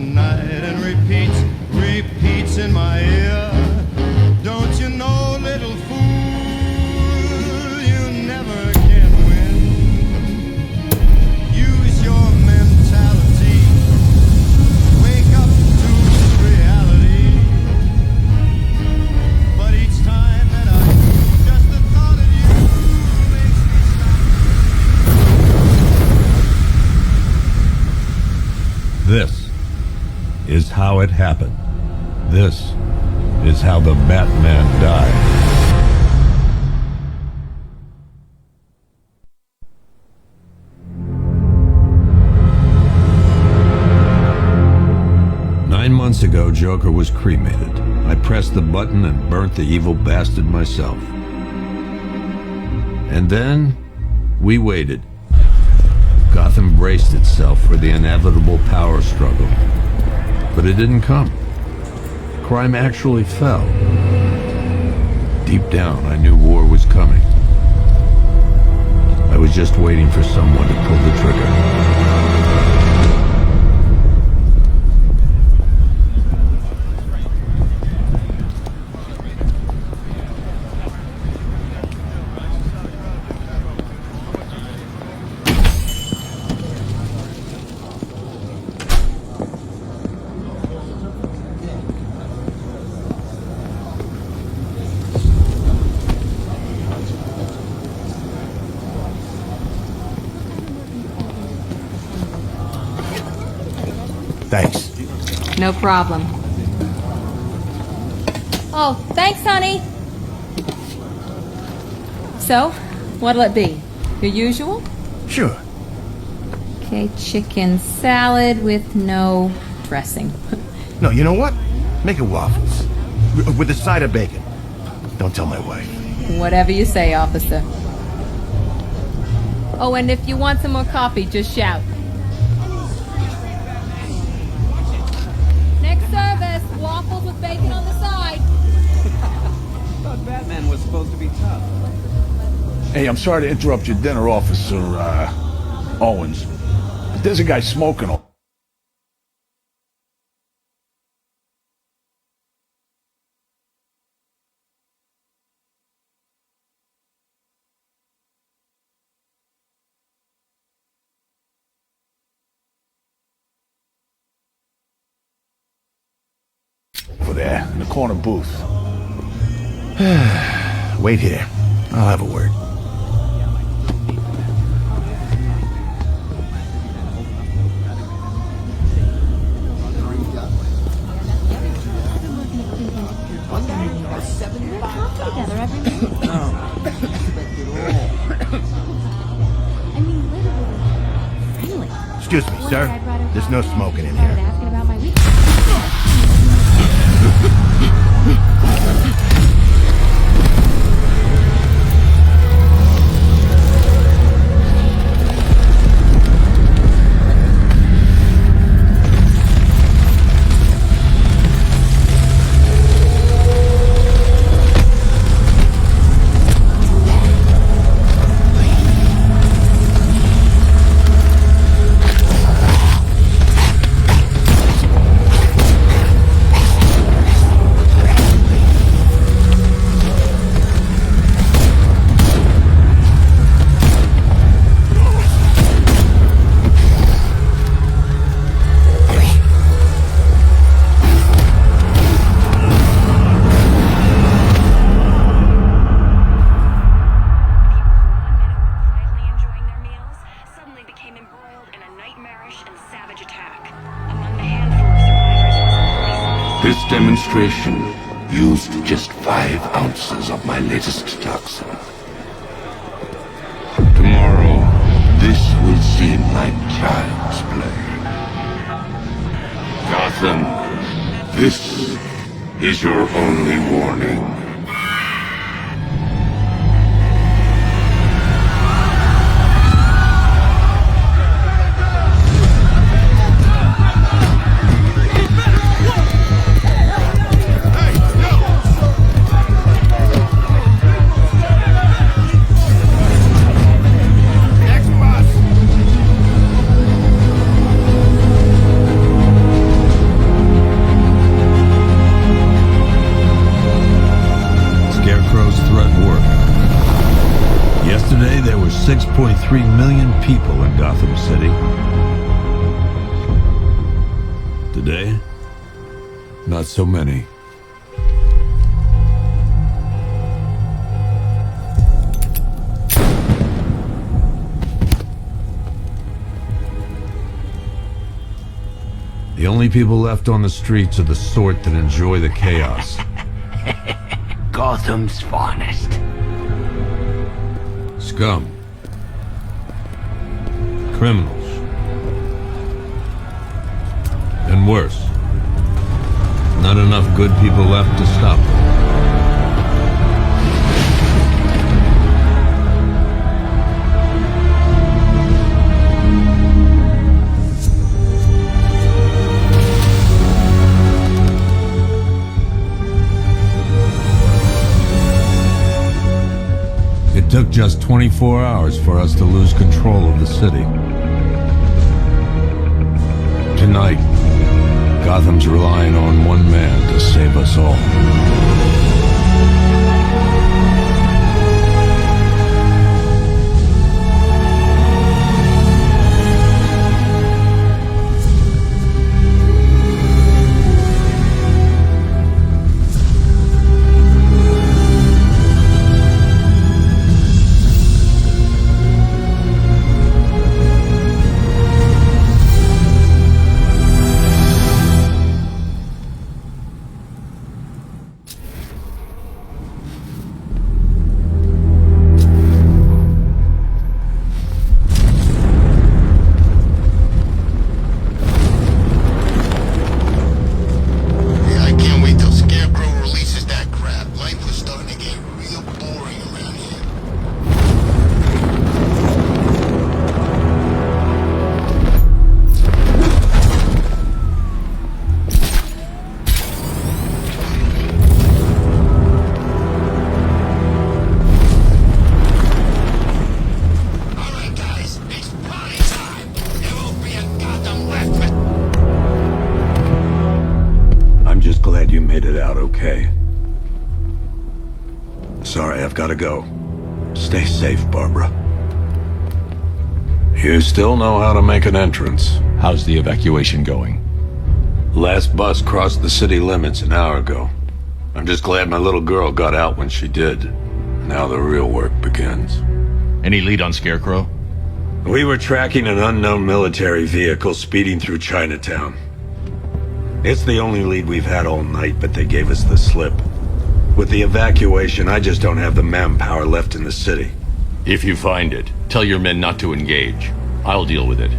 night and repeats in my ear. Don't you know, little fool, you never can win. Use your mentality. Wake up to reality. But each time that just the thought of you makes me stop. This is how it happened. This is how the Batman died. Nine months ago, Joker was cremated. I pressed the button and burnt the evil bastard myself. And then, we waited. Gotham braced itself for the inevitable power struggle. But it didn't come. Crime actually fell. Deep down, I knew war was coming. I was just waiting for someone to pull the trigger. Thanks. No problem. Oh, thanks, honey. So, what'll it be? Your usual? Sure. Okay, chicken salad with no dressing. No, you know what? Make it waffles. With a side of bacon. Don't tell my wife. Whatever you say, officer. Oh, and if you want some more coffee, just shout. Next service, waffles with bacon on the side. I thought Batman was supposed to be tough. Hey, I'm sorry to interrupt your dinner, Officer, Owens. But there's a guy smoking. Over there, in the corner booth. Wait here. I'll have a word. Excuse me, sir. There's no smoking in here. This demonstration used just 5 ounces of my latest toxin. Tomorrow, this will seem like child's play. Gotham, this is your only warning. 6.3 million people in Gotham City. Today, not so many. The only people left on the streets are the sort that enjoy the chaos. Gotham's finest. Scum. Criminals. And worse. Not enough good people left to stop them. It took just 24 hours for us to lose control of the city. Tonight, Gotham's relying on one man to save us all. Glad you made it out okay. Sorry, I've got to go. Stay safe, Barbara. You still know how to make an entrance. How's the evacuation going? Last bus crossed the city limits an hour ago. I'm just glad my little girl got out when she did. Now the real work begins. Any lead on Scarecrow? We were tracking an unknown military vehicle speeding through Chinatown. It's the only lead we've had all night, but they gave us the slip. With the evacuation, I just don't have the manpower left in the city. If you find it, tell your men not to engage. I'll deal with it.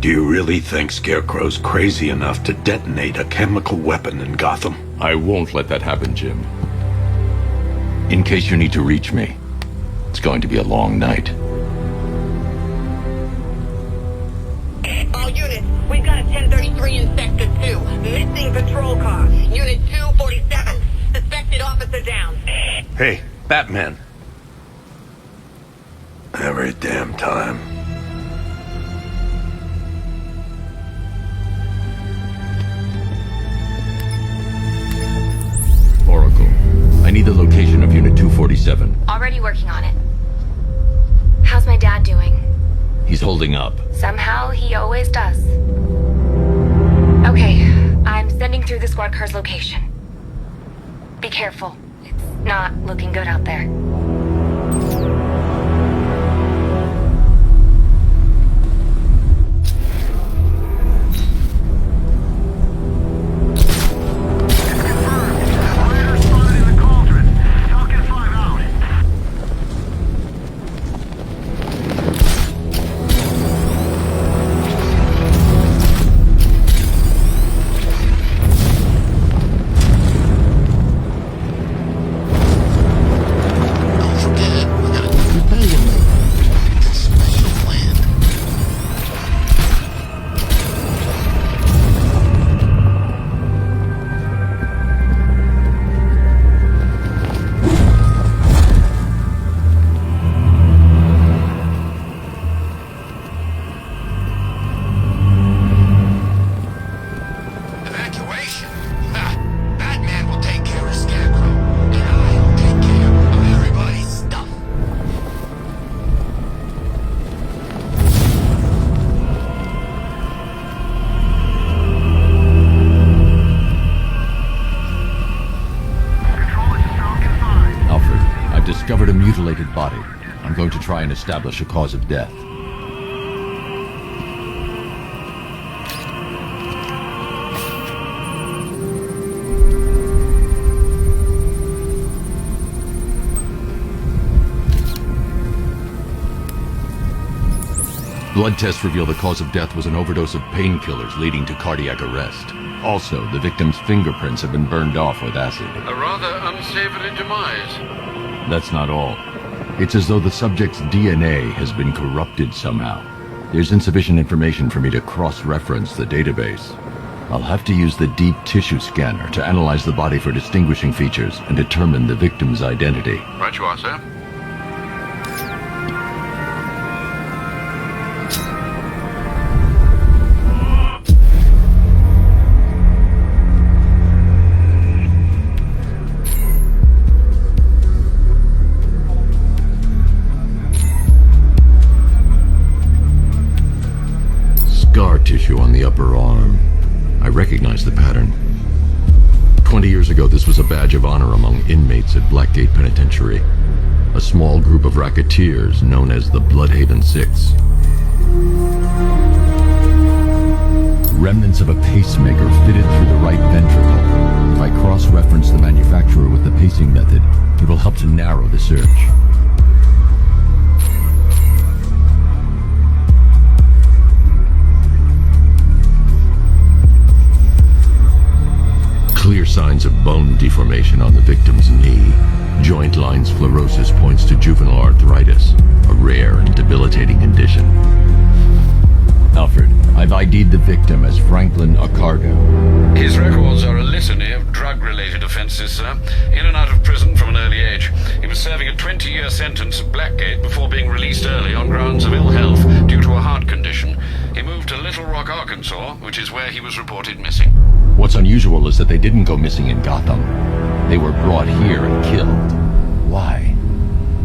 Do you really think Scarecrow's crazy enough to detonate a chemical weapon in Gotham? I won't let that happen, Jim. In case you need to reach me, it's going to be a long night. All units, we've got a 1033 in Sector 2. Missing patrol car. Unit 247. Suspected officer down. Hey, Batman. Every damn time. Oracle, I need the location of Unit 247. Already working on it. How's my dad doing? He's holding up. Somehow he always does. Okay, I'm sending through the squad car's location. Be careful. It's not looking good out there. discovered a mutilated body. I'm going to try and establish a cause of death. Blood tests reveal the cause of death was an overdose of painkillers leading to cardiac arrest. Also, the victim's fingerprints have been burned off with acid. A rather unsavory demise. That's not all. It's as though the subject's DNA has been corrupted somehow. There's insufficient information for me to cross-reference the database. I'll have to use the deep tissue scanner to analyze the body for distinguishing features and determine the victim's identity. Right you are, sir. Scar tissue on the upper arm. I recognize the pattern. 20 years ago, this was a badge of honor among inmates at Blackgate Penitentiary, a small group of racketeers known as the Bloodhaven Six. Remnants of a pacemaker fitted through the right ventricle. If I cross-reference the manufacturer with the pacing method, it will help to narrow the search. Clear signs of bone deformation on the victim's knee. Joint line sclerosis points to juvenile arthritis, a rare and debilitating condition. Alfred, I've ID'd the victim as Franklin Accardo. His records are a litany of drug-related offenses, sir. In and out of prison from an early age. He was serving a 20-year sentence at Blackgate before being released early on grounds of ill health due to a heart condition. He moved to Little Rock, Arkansas, which is where he was reported missing. What's unusual is that they didn't go missing in Gotham. They were brought here and killed. Why?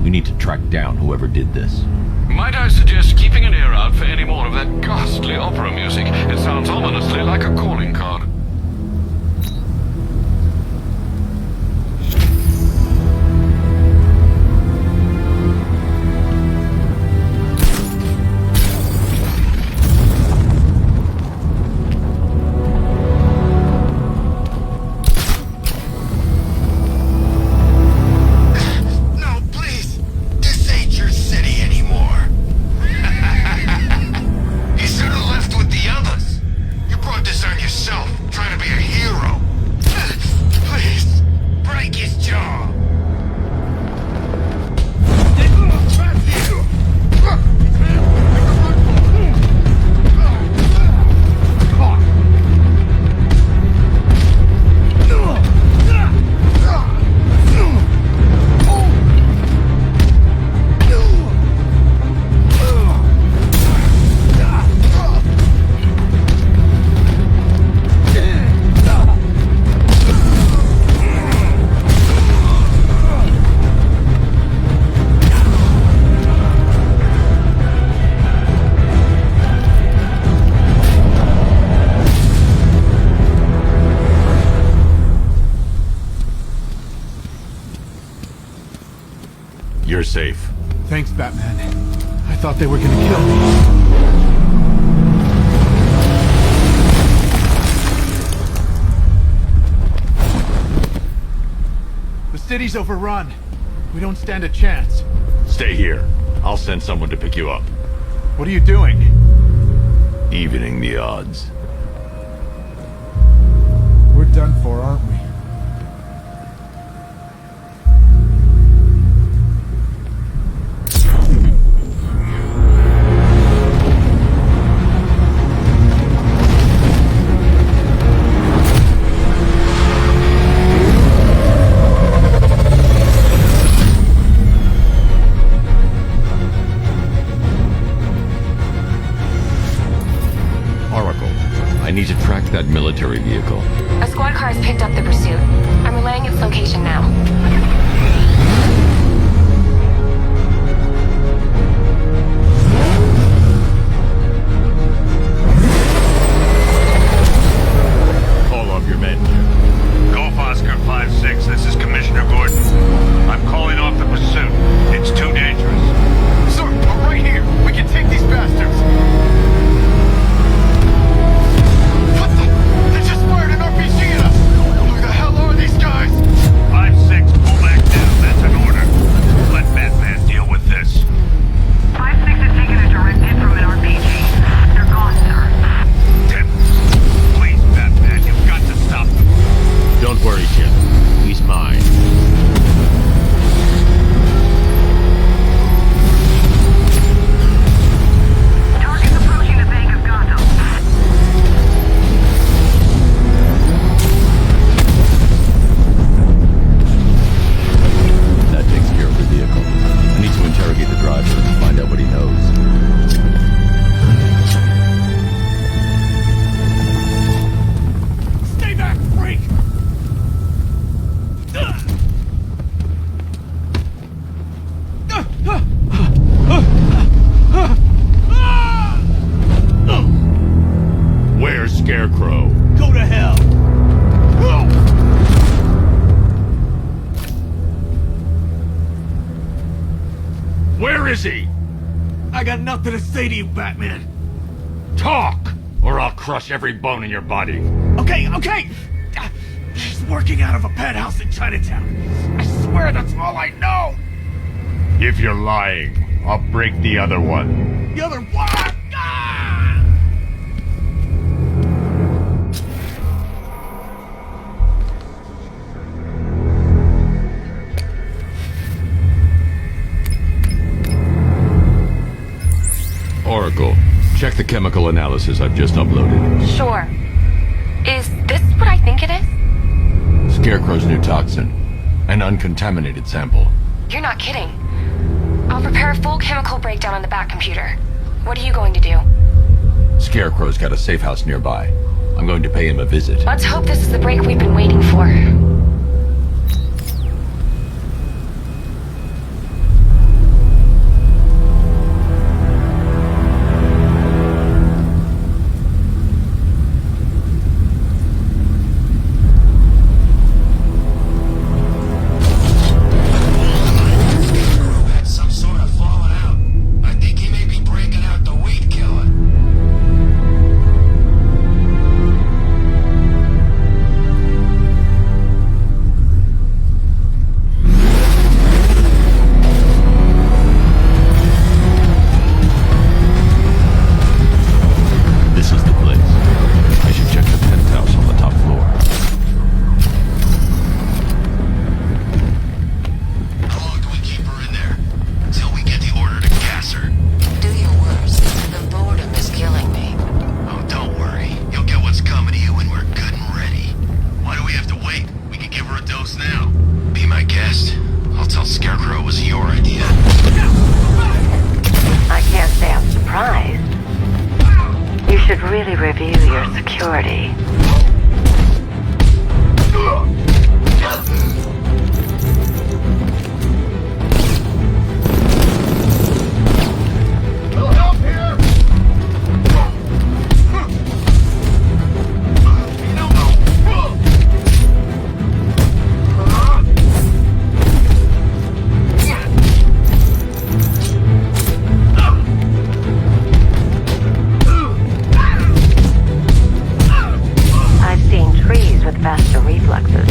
We need to track down whoever did this. Might I suggest keeping an ear out for any more of that ghastly opera music? It sounds ominously like a calling card. You're safe. Thanks, Batman. I thought they were gonna kill me. The city's overrun. We don't stand a chance. Stay here. I'll send someone to pick you up. What are you doing? Evening the odds. We're done for, aren't we? I need to track that military vehicle. A squad car has picked up the pursuit. I'm relaying its location now. Call off your men. Golf Oscar 5-6, this is Commissioner Gordon. I'm calling off the pursuit. is he? I got nothing to say to you, Batman. Talk, or I'll crush every bone in your body. Okay. She's working out of a penthouse in Chinatown. I swear that's all I know. If you're lying, I'll break the other one. The other what? Oracle, check the chemical analysis I've just uploaded. Sure. Is this what I think it is? Scarecrow's new toxin. An uncontaminated sample. You're not kidding. I'll prepare a full chemical breakdown on the back computer. What are you going to do? Scarecrow's got a safe house nearby. I'm going to pay him a visit. Let's hope this is the break we've been waiting for. Really review your security. Faster reflexes.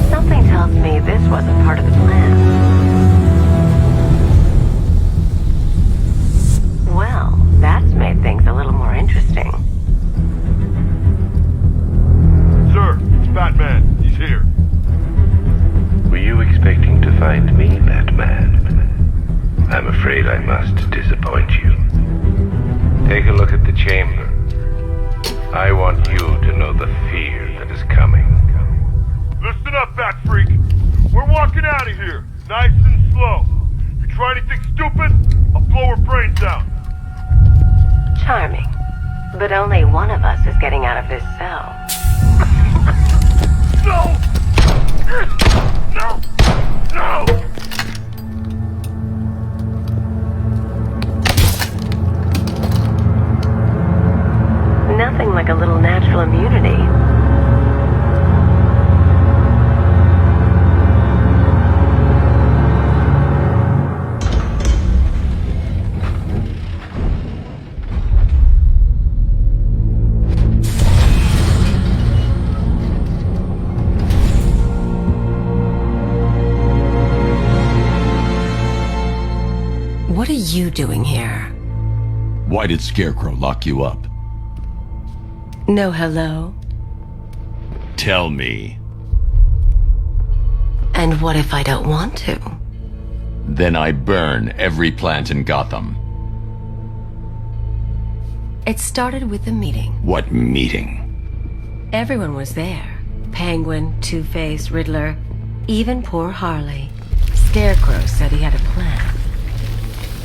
Something tells me this wasn't part of the plan. Made things a little more interesting. Sir, it's Batman. He's here. Were you expecting to find me, Batman? I'm afraid I must disappoint you. Take a look at the chamber. I want you to know the fear that is coming. Listen up, Bat Freak. We're walking out of here, nice and slow. You try anything stupid, I'll blow her brains out. Charming. But only one of us is getting out of this cell. No! No! No! Nothing like a little natural immunity. What are you doing here? Why did Scarecrow lock you up? No hello? Tell me. And what if I don't want to? Then I burn every plant in Gotham. It started with a meeting. What meeting? Everyone was there. Penguin, Two-Face, Riddler, even poor Harley. Scarecrow said he had a plan.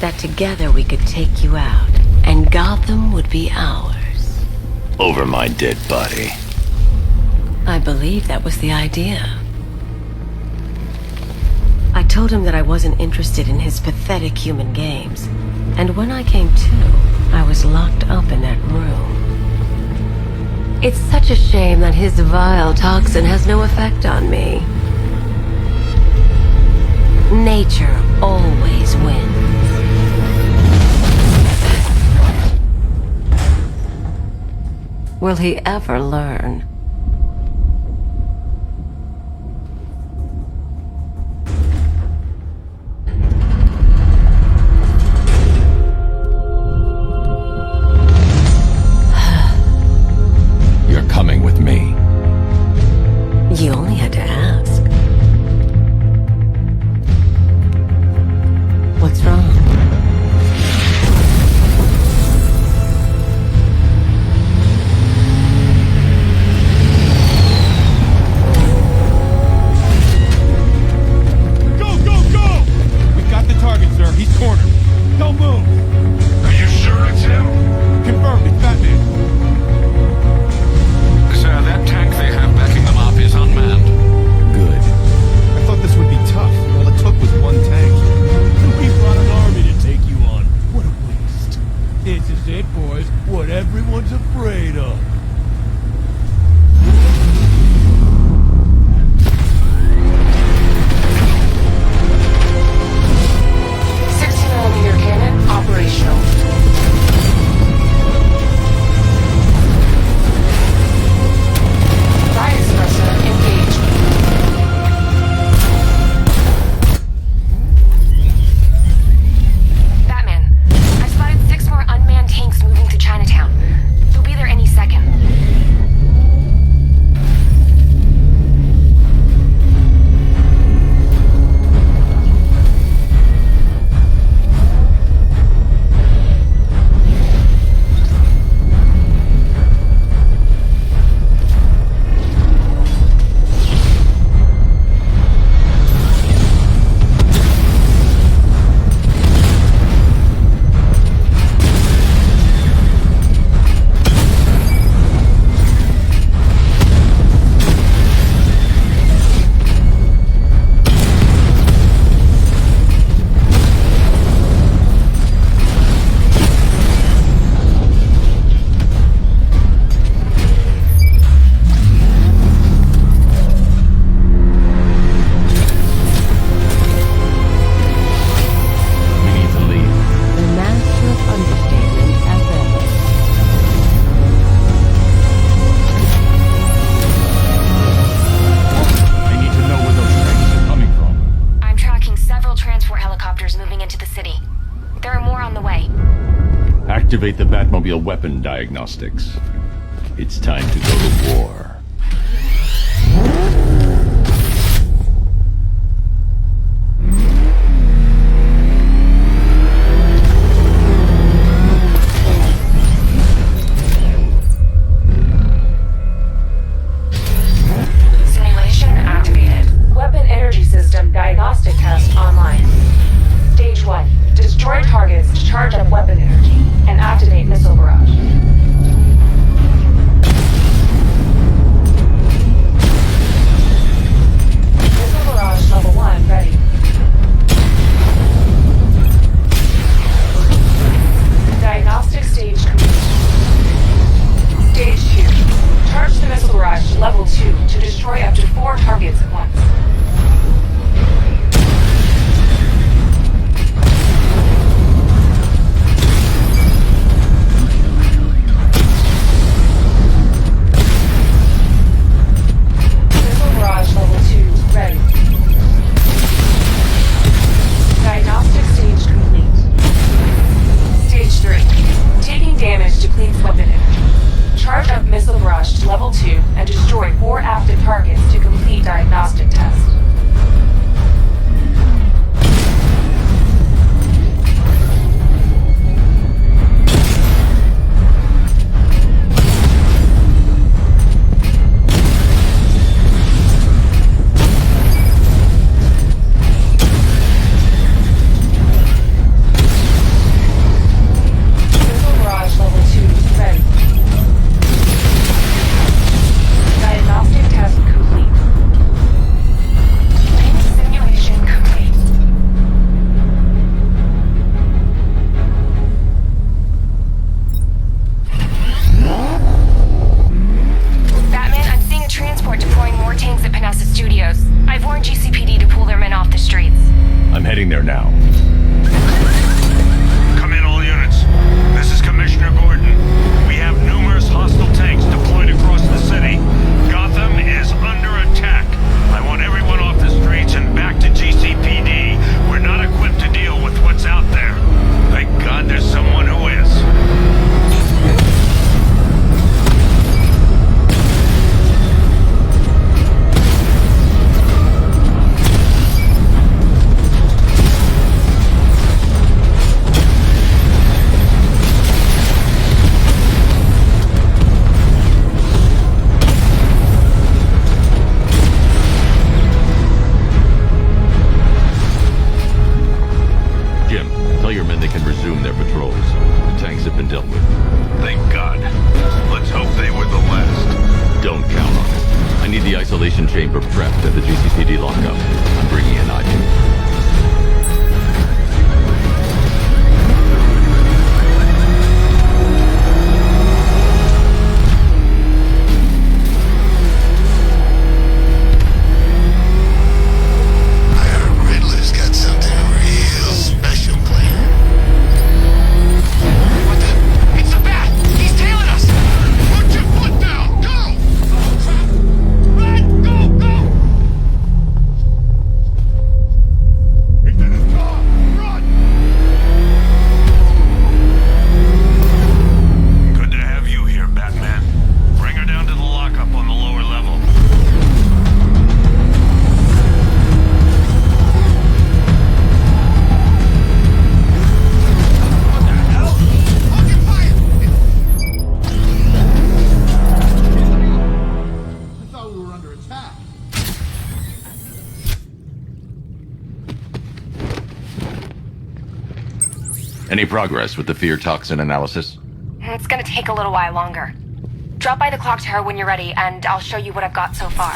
That together we could take you out, and Gotham would be ours. over my dead body. I believe that was the idea. I told him that I wasn't interested in his pathetic human games, and when I came to, I was locked up in that room. It's such a shame that his vile toxin has no effect on me. Nature always wins. Will he ever learn? You're coming with me. You only had to ask. What's wrong? Activate the Batmobile weapon diagnostics. It's time to go to war. Simulation activated. Weapon energy system diagnostic test online. Stage 1. Destroy targets to charge up weapon energy and activate missile barrage. isolation chamber prepped at the GCPD lockup. I'm bringing in Ivy. Any progress with the fear toxin analysis? It's gonna take a little while longer. Drop by the clock tower when you're ready, and I'll show you what I've got so far.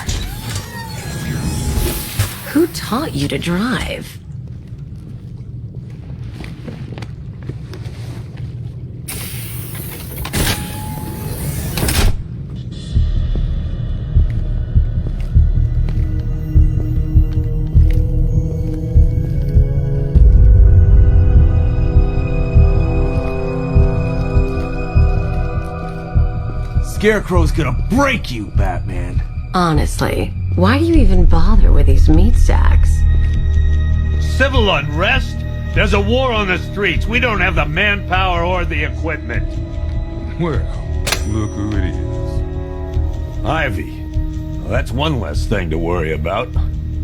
Who taught you to drive? Scarecrow's gonna break you, Batman. Honestly, why do you even bother with these meat sacks? Civil unrest? There's a war on the streets. We don't have the manpower or the equipment. Well, look who it is. Ivy. Well, that's one less thing to worry about.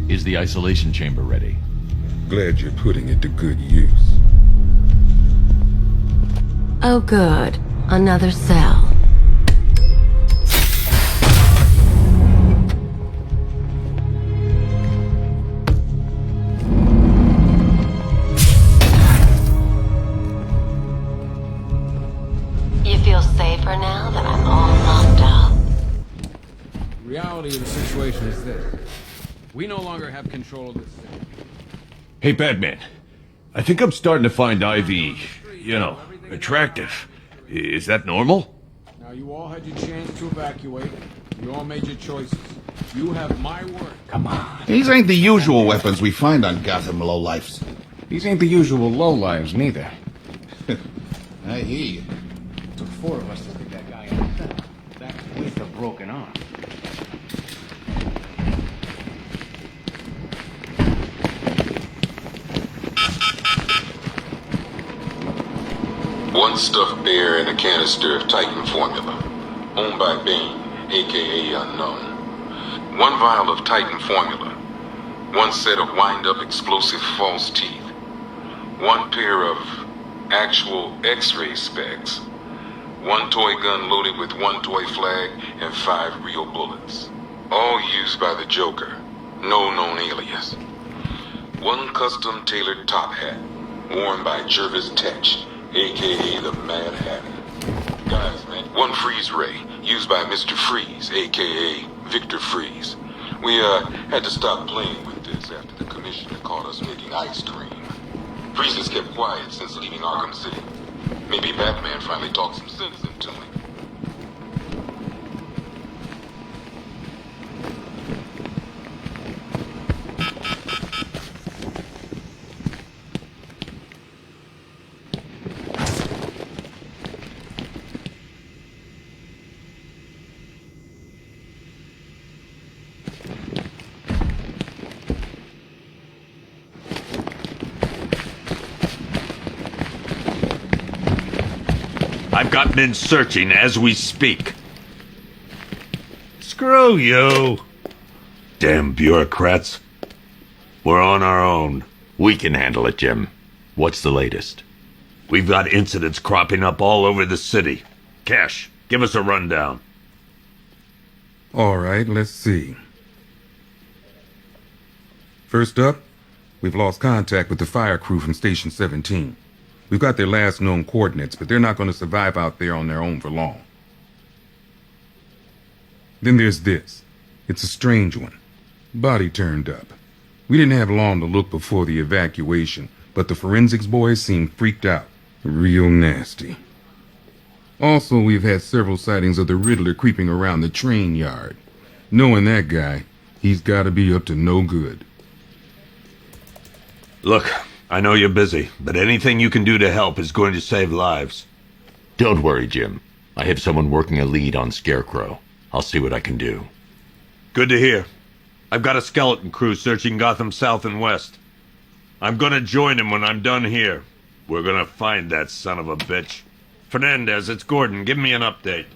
Is the isolation chamber ready? Glad you're putting it to good use. Oh good. Another cell. Safer now that I'm all locked up. The reality of the situation is this. We no longer have control of this city. Hey, Batman. I think I'm starting to find Ivy, attractive. Is that normal? Now, you all had your chance to evacuate. You all made your choices. You have my word. Come on. These ain't the usual weapons we find on Gotham lowlifes. These ain't the usual lowlives, neither. I hear you. Took 4 of us to stick that guy in the cell. That's with a broken arm. One stuffed bear and a canister of Titan formula, owned by Bane, aka Unknown. One vial of Titan formula, one set of wind-up explosive false teeth, one pair of actual X-ray specs, one toy gun loaded with one toy flag and 5 real bullets. All used by the Joker, no known alias. One custom tailored top hat, worn by Jervis Tetch, aka the Mad Hatter. Guys, man, one freeze ray, used by Mr. Freeze, aka Victor Freeze. We had to stop playing with this after the commissioner caught us making ice cream. Freeze has kept quiet since leaving Arkham City. Maybe Batman finally talked some sense into him. I've got men searching as we speak. Screw you. Damn bureaucrats. We're on our own. We can handle it, Jim. What's the latest? We've got incidents cropping up all over the city. Cash, give us a rundown. All right, let's see. First up, we've lost contact with the fire crew from Station 17. We've got their last known coordinates, but they're not going to survive out there on their own for long. Then there's this. It's a strange one. Body turned up. We didn't have long to look before the evacuation, but the forensics boys seemed freaked out. Real nasty. Also, we've had several sightings of the Riddler creeping around the train yard. Knowing that guy, he's gotta be up to no good. Look, I know you're busy, but anything you can do to help is going to save lives. Don't worry, Jim. I have someone working a lead on Scarecrow. I'll see what I can do. Good to hear. I've got a skeleton crew searching Gotham South and West. I'm gonna join him when I'm done here. We're gonna find that son of a bitch. Fernandez, it's Gordon. Give me an update.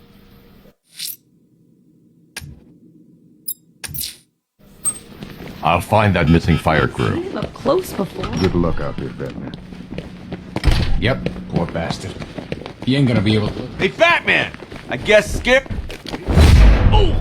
I'll find that missing fire crew. Came up close before. Good luck out there, Batman. Yep, poor bastard. He ain't gonna be able to... Hey, Batman! I guess Skip... Oh!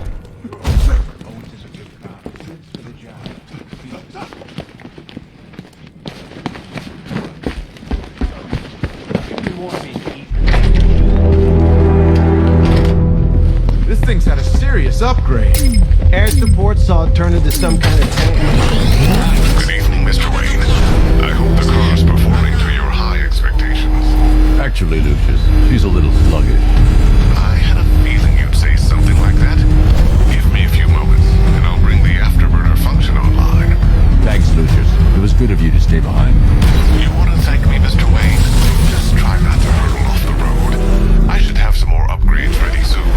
This thing's had a serious upgrade. Air support saw it turn into some kind of tank. Good evening, Mr. Wayne. I hope the car's performing to your high expectations. Actually, Lucius, she's a little sluggish. I had a feeling you'd say something like that. Give me a few moments, and I'll bring the afterburner function online. Thanks, Lucius. It was good of you to stay behind. You want to thank me, Mr. Wayne? Just try not to hurtle off the road. I should have some more upgrades ready soon.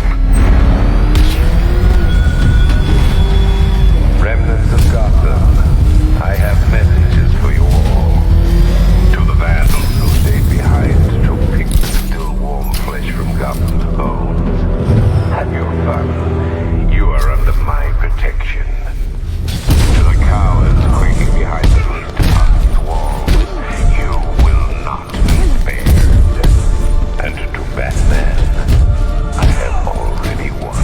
Remnants of Gotham, I have messages for you all. To the vandals who stayed behind to pick the still warm flesh from Gotham's bones. Have your fun. You are under my protection. To the cowards quaking behind the police department's walls, you will not be spared. And to Batman, I have already won.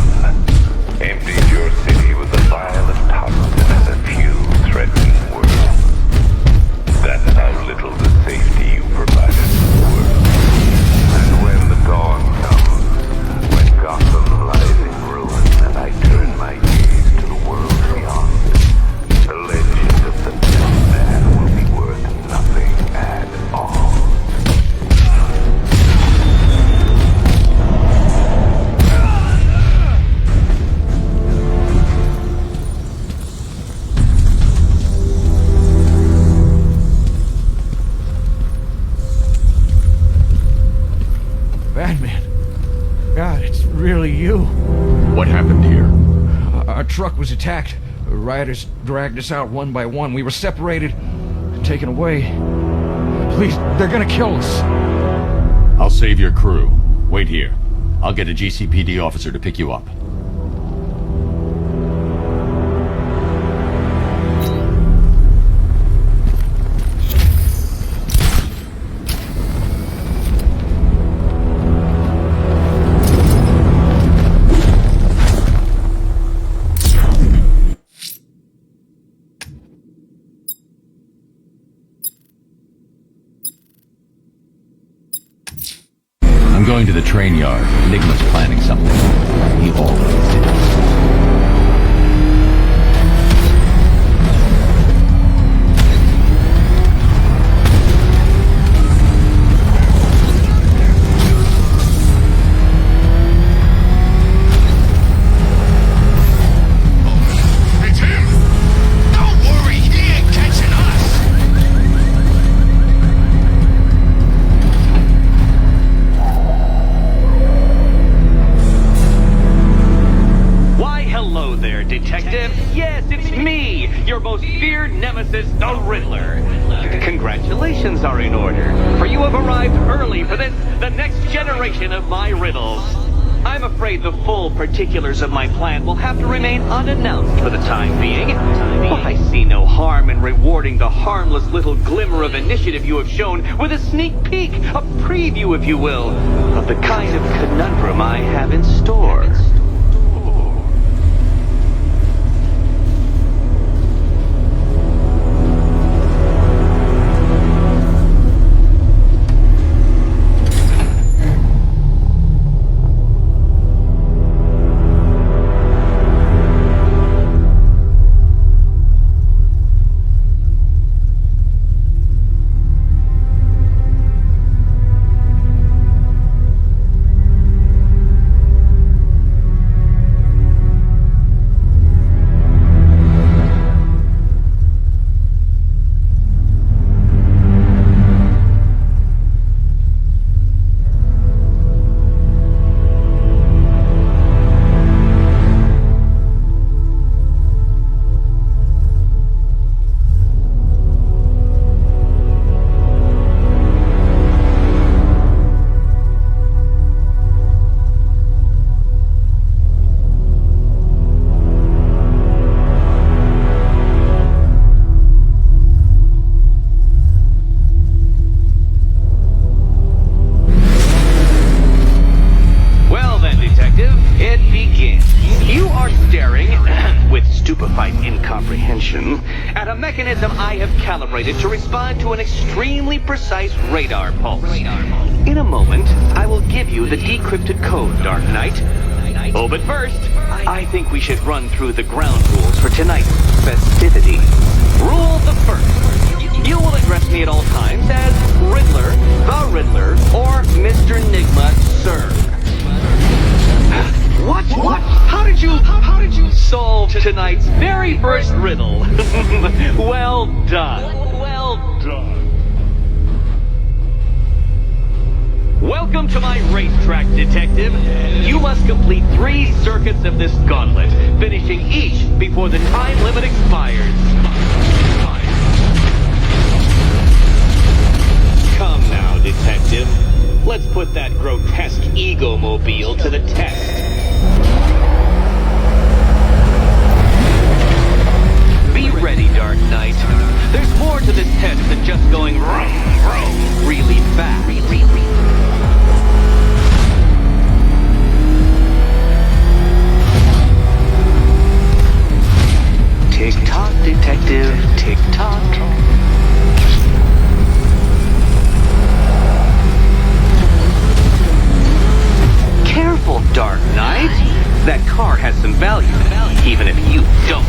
Emptied your city with the violent toxin and a few threatening words. That's how little the safety you provided the world. And when the dawn comes, when Gotham lies in ruin, and I turn my gaze to the world beyond, the legend of the Batman will be worth nothing at all. Batman. God, it's really you. What happened here? Our truck was attacked. Rioters dragged us out one by one. We were separated, taken away. Please, they're gonna kill us. I'll save your crew. Wait here. I'll get a GCPD officer to pick you up. I'm going to the train yard. Enigma's planning something. He always is. It's him! Don't worry, he ain't catching us! Why, hello there, Detective. Yes, it's me, your most feared nemesis, the Riddler. Congratulations are in order, for you have arrived early for this, the next generation of my riddles. I'm afraid the full particulars of my plan will have to remain unannounced for the time being. But I see no harm in rewarding the harmless little glimmer of initiative you have shown with a sneak peek, a preview, if you will, of the kind of conundrum I have in store. attention at a mechanism I have calibrated to respond to an extremely precise radar pulse. In a moment, I will give you the decrypted code, Dark Knight. Oh, but first, I think we should run through the ground rules for tonight's festivity. Rule the first. You will address me at all times as Riddler, the Riddler, or Mr. Nigma, sir. What? How did you solve tonight's very first riddle? Well done. Well done. Welcome to my racetrack, detective. You must complete 3 circuits of this gauntlet, finishing each before the time limit expires. Come now, detective. Let's put that grotesque ego-mobile to the test. Be ready, Dark Knight. There's more to this test than just going really fast. Tick-tock, detective, tick-tock. Careful, Dark Knight. That car has some value, even if you don't.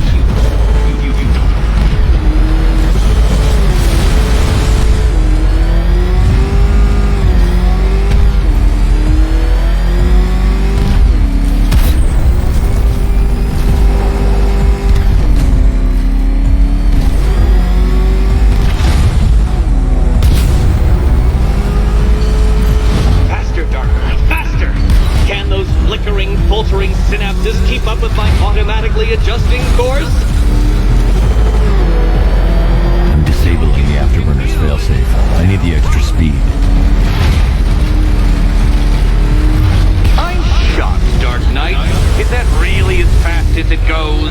Filtering synapses keep up with my automatically adjusting course? I'm disabling the afterburner's failsafe. I need the extra speed. I'm shocked, Dark Knight. Is that really as fast as it goes?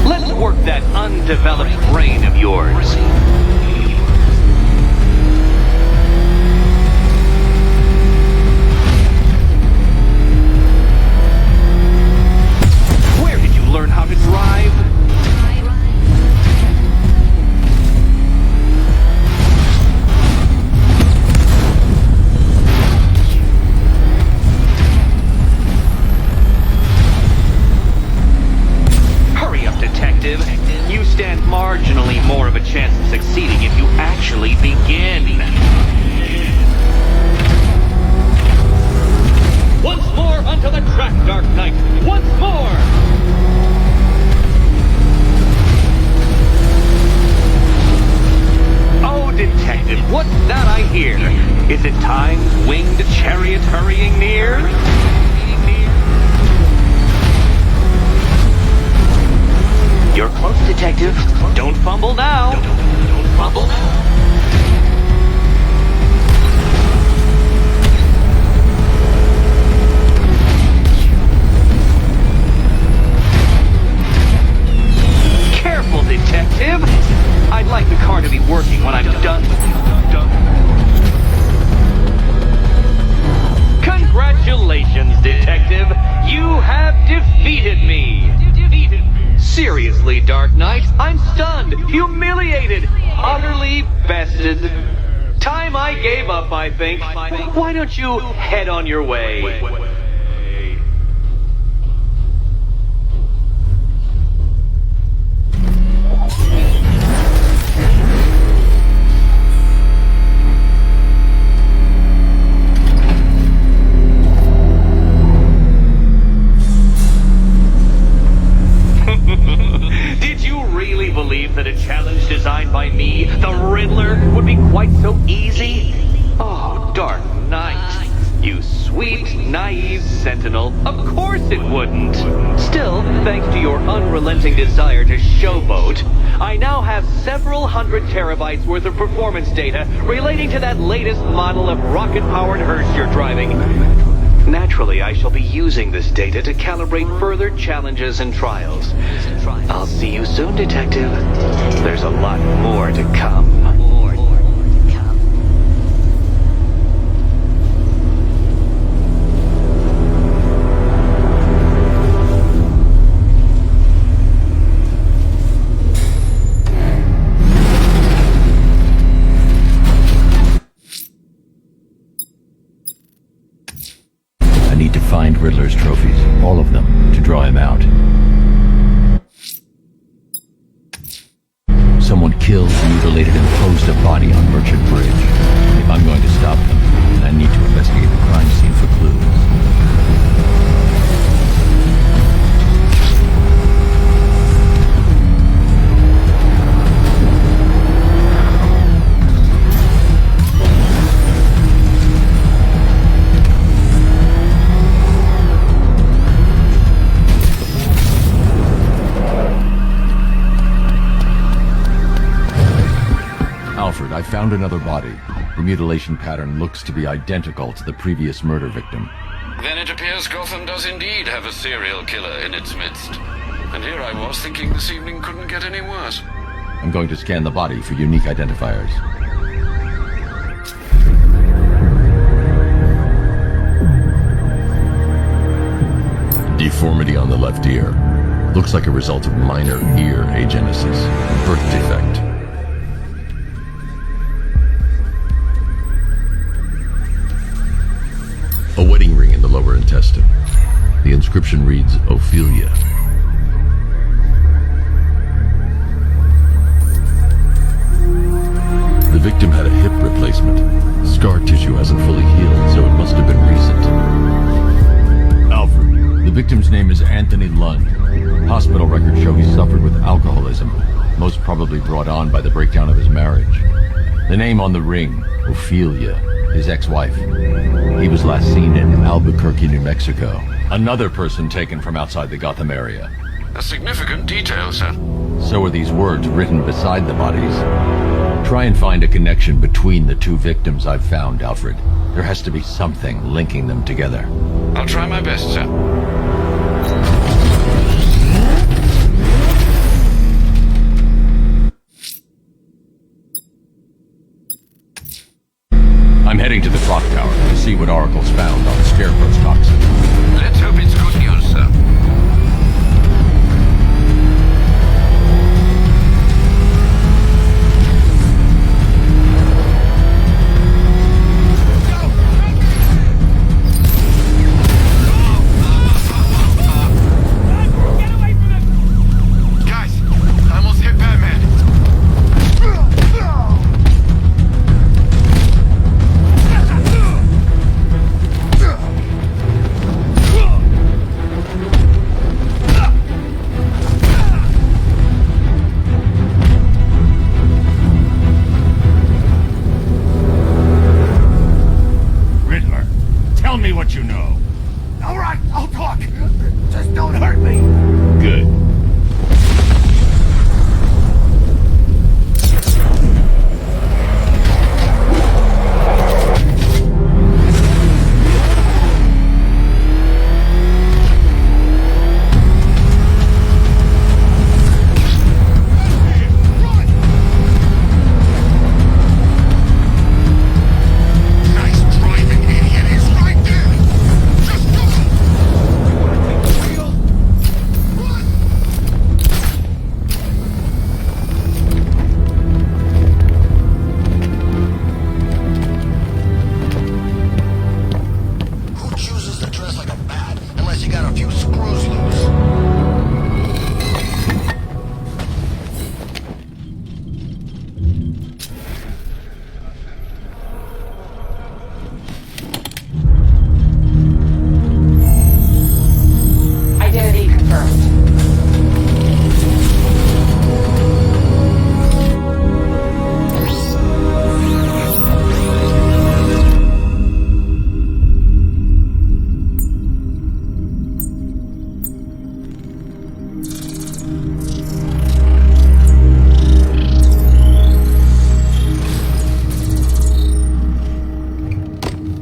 Let's work that undeveloped brain of yours. Where did you learn how to drive? You stand marginally more of a chance of succeeding if you actually begin. Once more onto the track, Dark Knight. Once more! Oh, detective, what's that I hear? Is it time's winged chariot hurrying near? You're close, detective. Don't fumble now. Don't fumble now. Careful, detective. I'd like the car to be working when I'm done with you. Congratulations, detective. You have defeated me. Seriously, Dark Knight, I'm stunned, humiliated, utterly bested. Time I gave up, I think. Why don't you head on your way? Believe that a challenge designed by me, the Riddler, would be quite so easy? Oh, Dark Knight, you sweet, naive sentinel, of course it wouldn't. Still, thanks to your unrelenting desire to showboat, I now have several hundred terabytes worth of performance data relating to that latest model of rocket-powered hearse you're driving. Naturally, I shall be using this data to calibrate further challenges and trials. I'll see you soon, detective. There's a lot more to come. need to find Riddler's trophies, all of them, to draw him out. Someone killed, mutilated, and posed a body on Merchant Bridge. If I'm going to stop them, then I need to investigate the crime scene for clues. Alfred, I found another body. The mutilation pattern looks to be identical to the previous murder victim. Then it appears Gotham does indeed have a serial killer in its midst. And here I was thinking this evening couldn't get any worse. I'm going to scan the body for unique identifiers. Deformity on the left ear. Looks like a result of minor ear agenesis. Birth defect. A wedding ring in the lower intestine. The inscription reads, Ophelia. The victim had a hip replacement. Scar tissue hasn't fully healed, so it must have been recent. Alfred, the victim's name is Anthony Lund. Hospital records show he suffered with alcoholism, most probably brought on by the breakdown of his marriage. The name on the ring, Ophelia, his ex-wife. He was last seen in Albuquerque, New Mexico. Another person taken from outside the Gotham area. A significant detail, sir. So are these words written beside the bodies. Try and find a connection between the two victims I've found, Alfred. There has to be something linking them together. I'll try my best, sir. I'm heading to the clock tower to see what Oracle's found on Scarecrow's toxin. Let's hope it's good news, sir.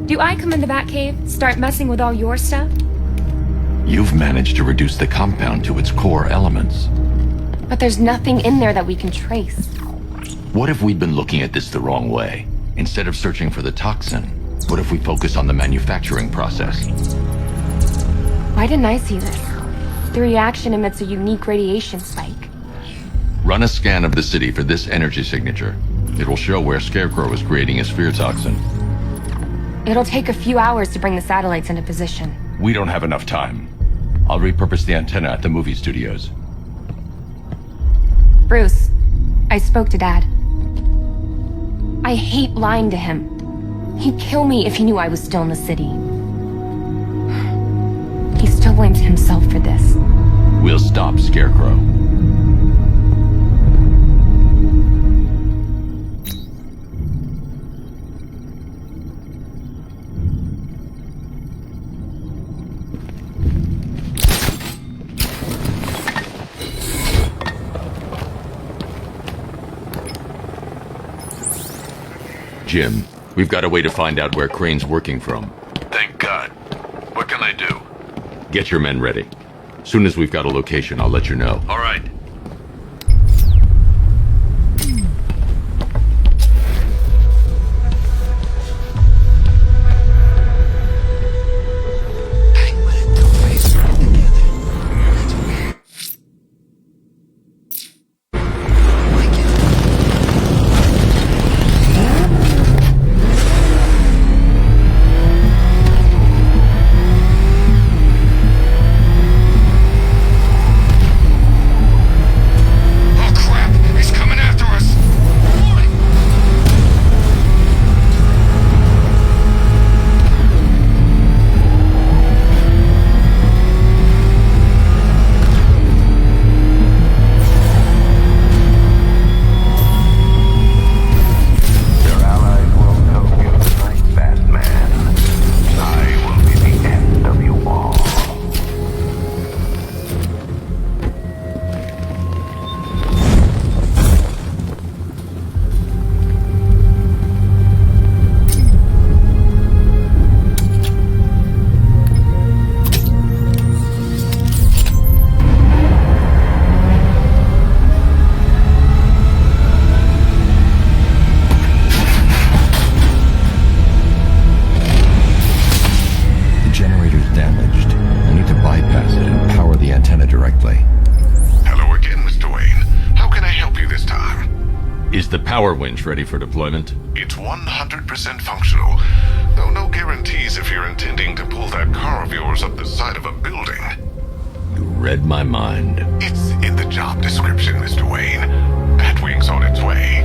Do I come in the Batcave, start messing with all your stuff? You've managed to reduce the compound to its core elements. But there's nothing in there that we can trace. What if we'd been looking at this the wrong way? Instead of searching for the toxin, what if we focus on the manufacturing process? Why didn't I see this? The reaction emits a unique radiation spike. Run a scan of the city for this energy signature. It will show where Scarecrow is creating his fear toxin. It'll take a few hours to bring the satellites into position. We don't have enough time. I'll repurpose the antenna at the movie studios. Bruce, I spoke to Dad. I hate lying to him. He'd kill me if he knew I was still in the city. He still blames himself for this. We'll stop Scarecrow. Jim, we've got a way to find out where Crane's working from. Thank God. What can I do? Get your men ready. Soon as we've got a location, I'll let you know. All right. Power winch ready for deployment? It's 100% functional, though no guarantees if you're intending to pull that car of yours up the side of a building. You read my mind. It's in the job description, Mr. Wayne. Batwing's on its way.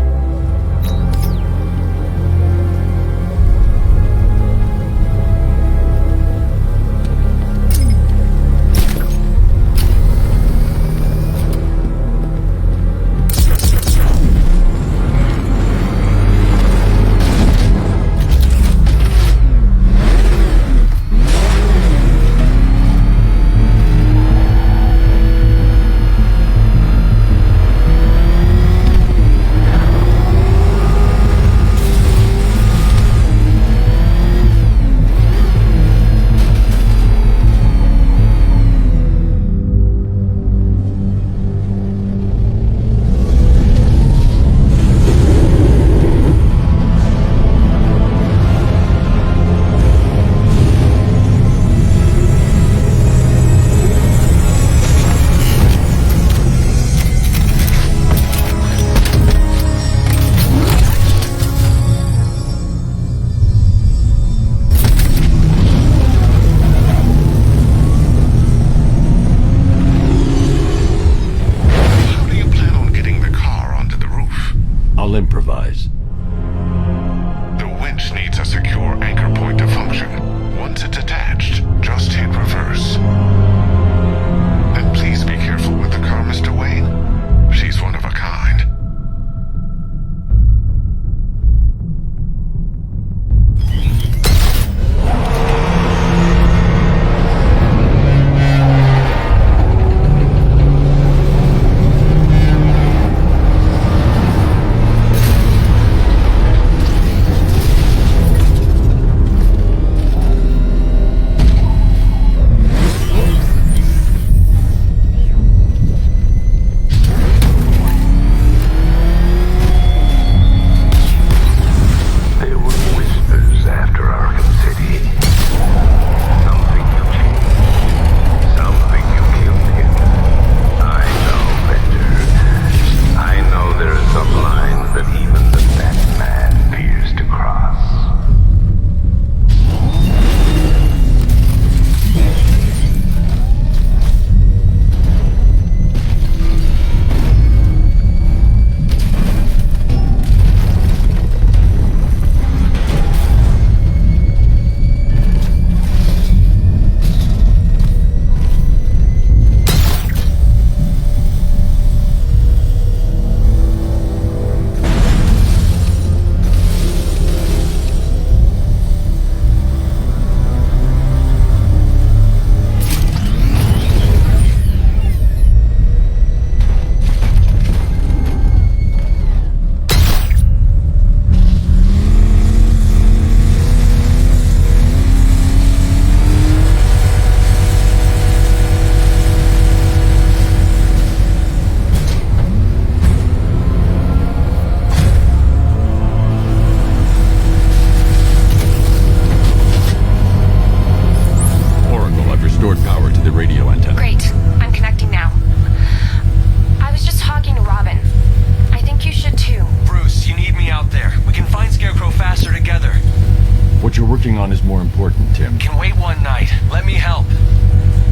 Tim. Can wait one night. Let me help.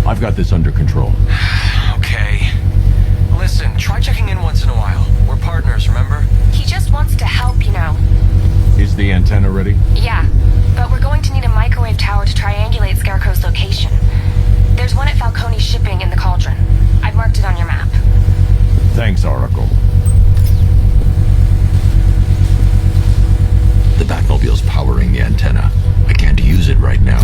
I've got this under control. Okay. Listen, try checking in once in a while. We're partners, remember? He just wants to help, you know. Is the antenna ready? Yeah, but we're going to need a microwave tower to triangulate Scarecrow's location. There's one at Falcone Shipping in the Cauldron. I've marked it on your map. Thanks, Oracle. The Batmobile's powering the antenna. I can't use it right now.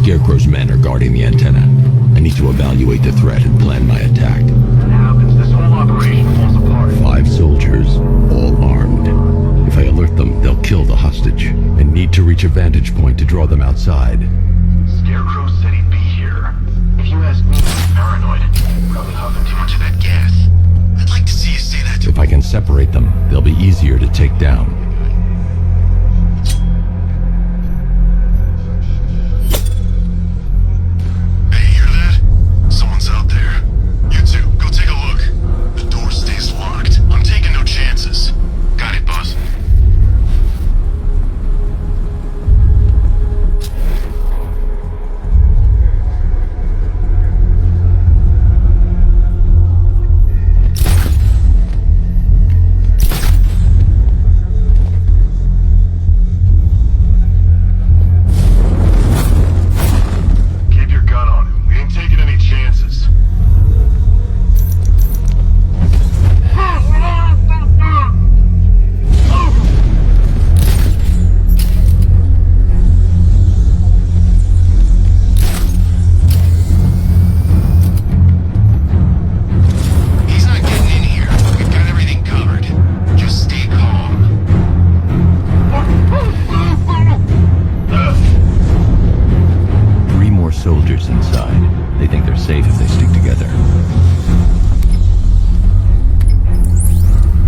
Scarecrow's men are guarding the antenna. I need to evaluate the threat and plan my attack. What happens? This whole operation falls apart. 5 soldiers, all armed. If I alert them, they'll kill the hostage. I need to reach a vantage point to draw them outside. Scarecrow said he'd be here. If you ask me, he's paranoid. Probably huffing too much of that gas. I'd like to see you say that to If I can separate them, they'll be easier to take down. Someone's out there. You two, go take a look. The door stays locked. I'm taking no chances. Got it, boss. Keep your gun on him. We ain't taking any chances. He's not getting in here. We've got everything covered. Just stay calm. 3 more soldiers inside. They think they're safe if they stick together.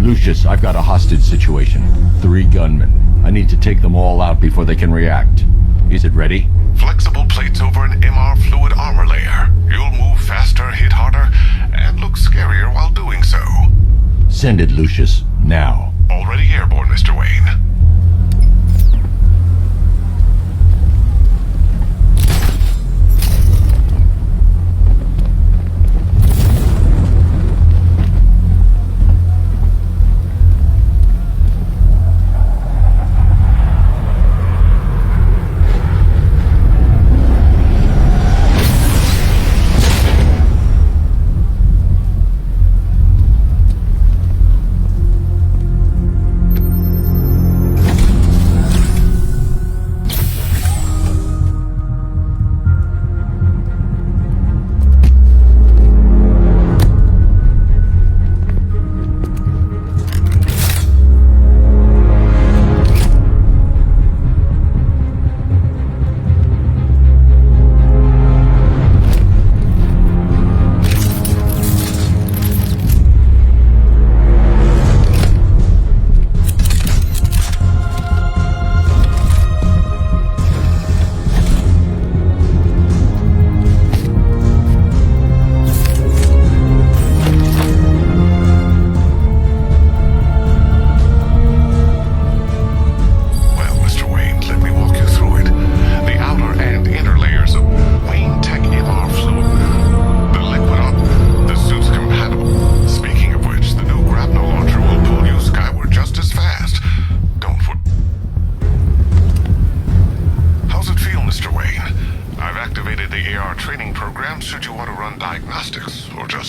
Lucius, I've got a hostage situation. 3 gunmen. I need to take them all out before they can react. Is it ready? Flexible plates over an MR fluid armor layer. You'll move faster, hit harder, and look scarier while doing so. Send it, Lucius. Now. Already airborne, Mr. Wayne.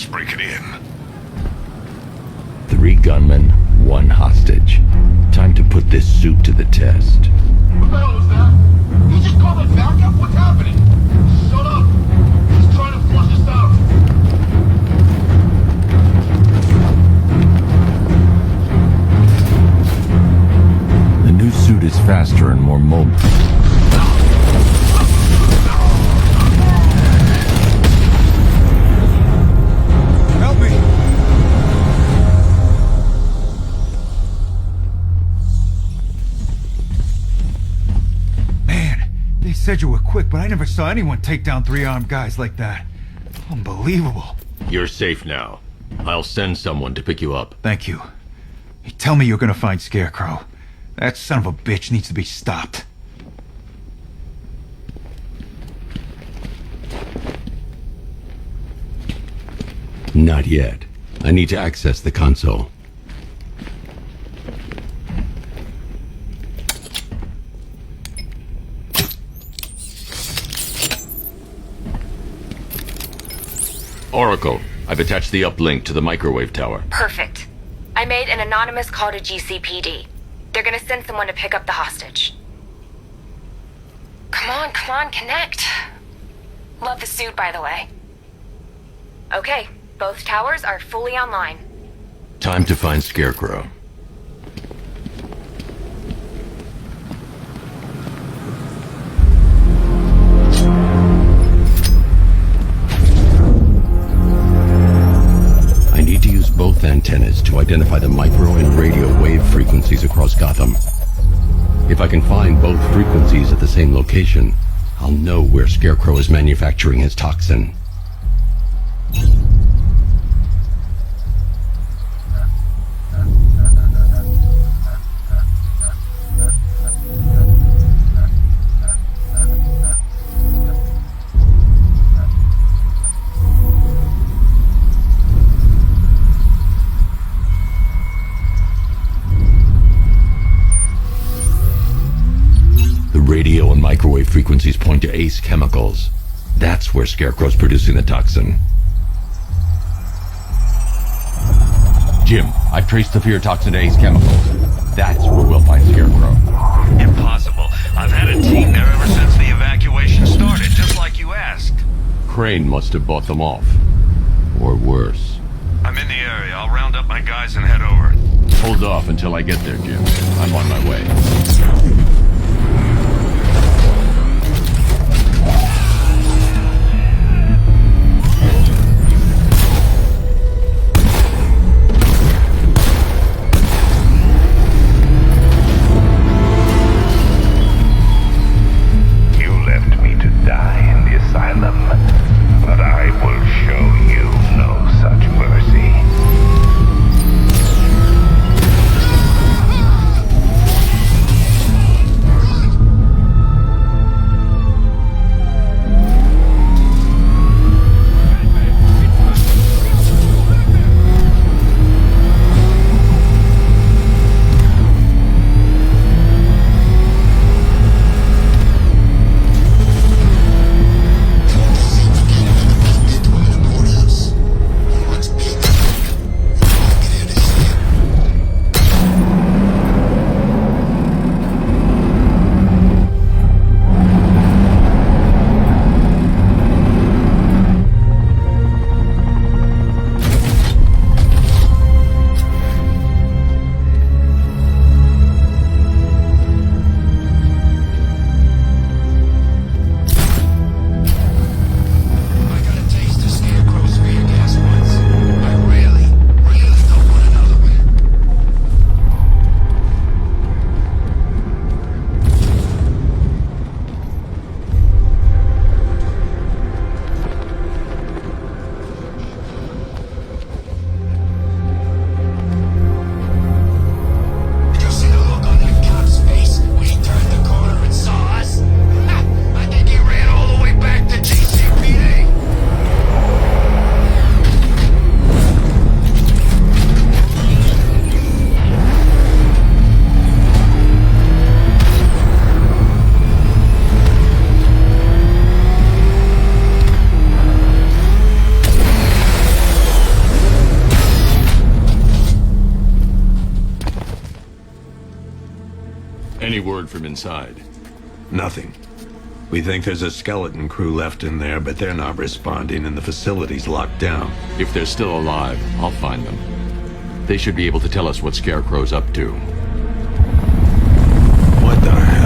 break it in. 3 gunmen, 1 hostage. Time to put this suit to the test. What the hell was that? You just called it backup? What's happening? Shut up! He's trying to flush us out. The new suit is faster and more mobile. Help me! Man, they said you were quick, but I never saw anyone take down 3 armed guys like that. Unbelievable. You're safe now. I'll send someone to pick you up. Thank you. Hey, tell me you're gonna find Scarecrow. That son of a bitch needs to be stopped. Not yet. I need to access the console. Oracle, I've attached the uplink to the microwave tower. Perfect. I made an anonymous call to GCPD. They're gonna send someone to pick up the hostage. Come on, connect. Love the suit, by the way. Okay, both towers are fully online. Time to find Scarecrow. I need to use both antennas to identify the micro and radio wave frequencies across Gotham. If I can find both frequencies at the same location, I'll know where Scarecrow is manufacturing his toxin. Radio and microwave frequencies point to Ace Chemicals. That's where Scarecrow's producing the toxin. Jim, I've traced the fear toxin to Ace Chemicals. That's where we'll find Scarecrow. Impossible. I've had a team there ever since the evacuation started, just like you asked. Crane must have bought them off. Or worse. I'm in the area. I'll round up my guys and head over. Hold off until I get there, Jim. I'm on my way. But I will show you no such mercy. Any word from inside? Nothing. We think there's a skeleton crew left in there, but they're not responding and the facility's locked down. If they're still alive, I'll find them. They should be able to tell us what Scarecrow's up to. What the hell?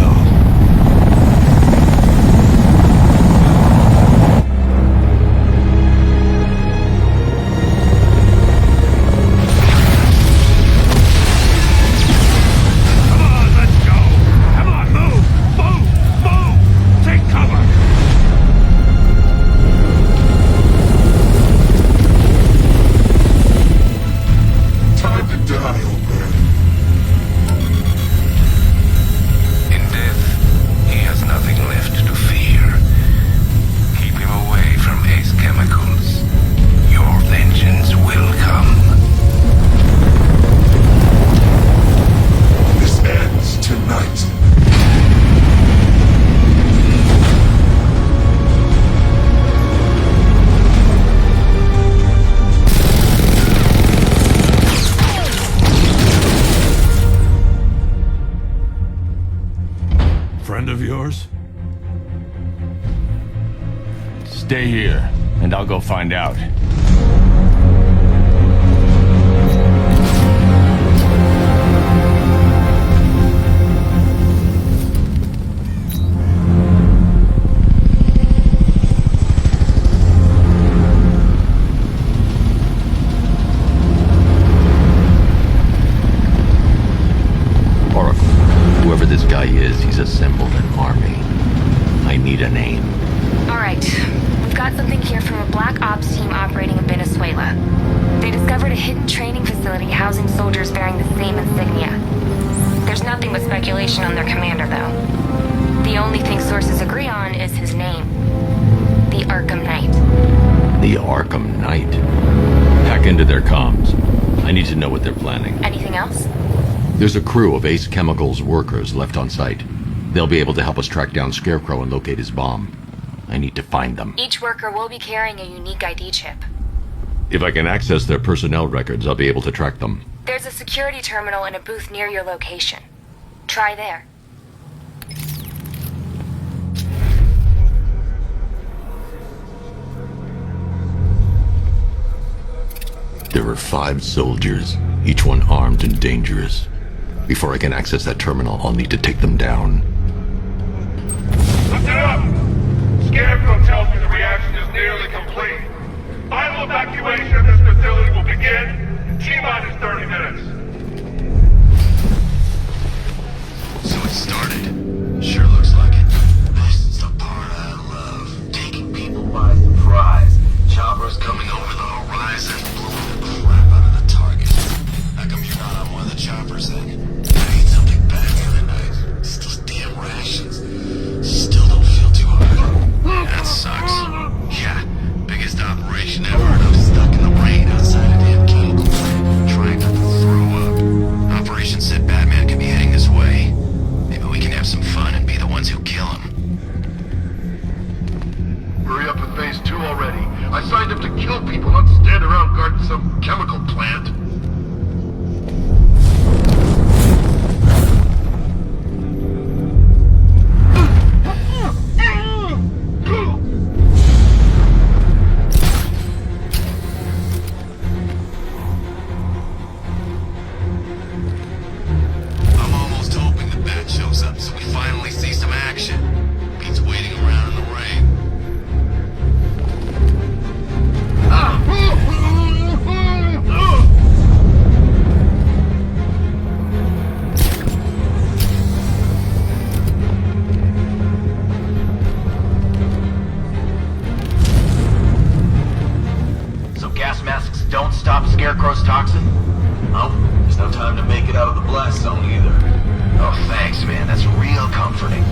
Of yours? Stay here, and I'll go find out. Oracle, whoever this guy is, he's assembled an army. I need a name. Alright, we've got something here from a Black Ops team operating in Venezuela. They discovered a hidden training facility housing soldiers bearing the same insignia. There's nothing but speculation on their commander, though. The only thing sources agree on is his name. The Arkham Knight. The Arkham Knight? Hack into their comms. I need to know what they're planning. Anything else? There's a crew of Ace Chemicals workers left on site. They'll be able to help us track down Scarecrow and locate his bomb. I need to find them. Each worker will be carrying a unique ID chip. If I can access their personnel records, I'll be able to track them. There's a security terminal in a booth near your location. Try there. There are 5 soldiers, each one armed and dangerous. Before I can access that terminal, I'll need to take them down. Lift it up! Scarecrow tells me the reaction is nearly complete. Final evacuation of this facility will begin in T-minus 30 minutes. So it started. Sure looks like it. This is the part I love. Taking people by surprise. Choppers coming over the horizon, blowing the crap out of the target. How come you're not on one of the choppers then? I ate something bad the other night. It's those damn rations. Still don't feel too hard. That sucks. Yeah, biggest operation ever, and I'm stuck in the rain outside a damn chemical plant, trying not to throw up. Operation said Batman could be heading this way. Maybe we can have some fun and be the ones who kill him. Hurry up with phase 2 already. I signed up to kill people, not stand around guarding some chemical plant. I'm almost hoping the bat shows up so we finally see some action. Beats waiting around in the rain. So gas masks don't stop Scarecrow's toxin? Oh, there's no time to make it out of the blast zone either. Oh, thanks, man. That's real comforting.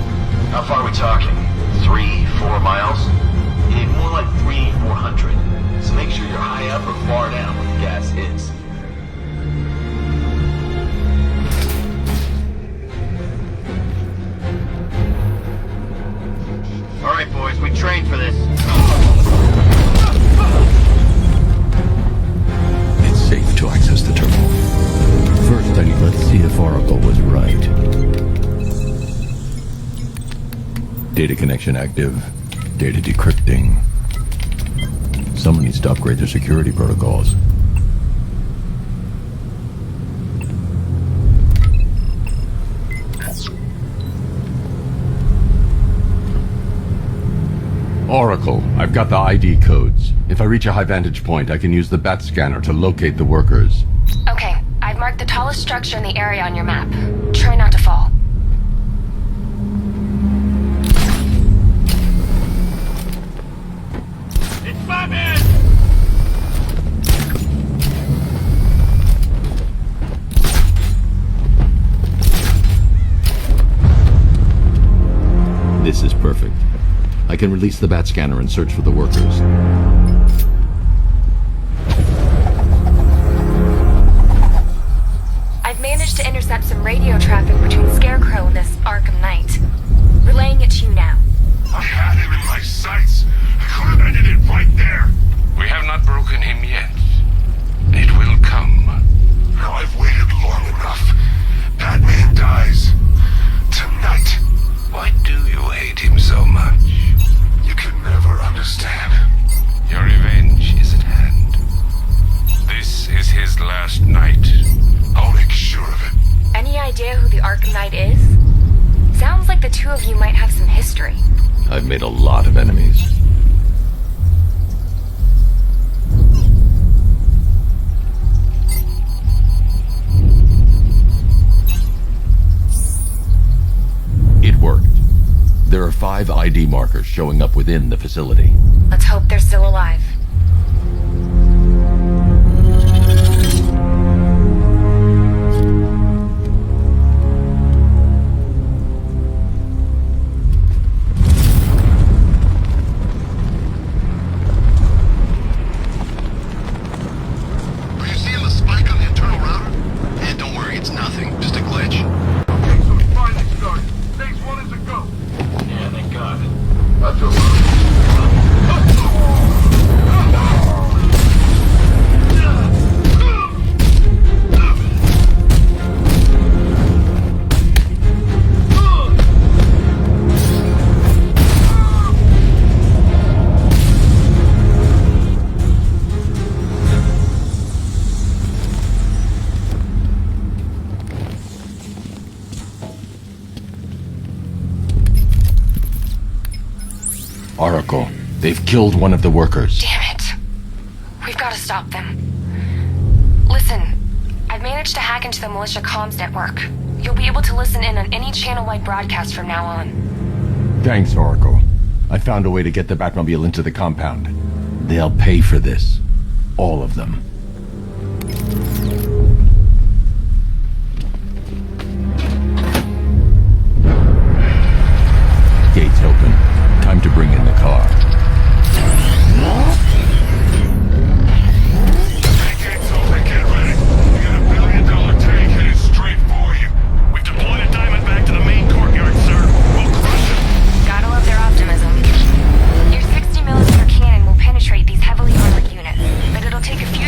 How far are we talking? 3, 4 miles? Yeah, more like 300, 400. So make sure you're high up or far down when the gas hits. All right, boys, we trained for this. It's safe to access the terminal. First, let's see if Oracle was right. Data connection active. Data decrypting. Someone needs to upgrade their security protocols. Oracle, I've got the ID codes. If I reach a high vantage point, I can use the bat scanner to locate the workers. Okay, I've marked the tallest structure in the area on your map. Try not to fall. It's my man! This is perfect. I can release the bat scanner and search for the workers. I've managed to intercept some radio traffic between Scarecrow and this Arkham Knight. Relaying it to you now. I had him in my sights. I could have ended it right there. We have not broken him yet. It will come. Now I've waited long enough. Batman dies. Tonight. Why do you hate him so much? You can never understand. Your revenge is at hand. This is his last night. I'll make sure of it. Any idea who the Arkham Knight is? Sounds like the two of you might have some history. I've made a lot of enemies. It worked. There are 5 ID markers showing up within the facility. Let's hope they're still alive. Are you seeing the spike on the internal router? Eh, don't worry, it's nothing. Just a glitch. Okay, so it's finally started. Phase 1 is a go. Yeah, thank God. I feel Oracle, they've killed one of the workers. Damn it. We've got to stop them. Listen, I've managed to hack into the militia comms network. You'll be able to listen in on any channel-wide broadcast from now on. Thanks, Oracle. I found a way to get the Batmobile into the compound. They'll pay for this. All of them. Gates open. Time to bring in the car. Gates open, get ready. We got $1 billion tank headed straight for you. We've deployed a diamond back to the main courtyard, sir. We'll crush it. Gotta love their optimism. Your 60mm cannon will penetrate these heavily armored units, but it'll take a few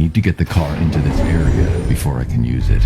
need to get the car into this area before I can use it.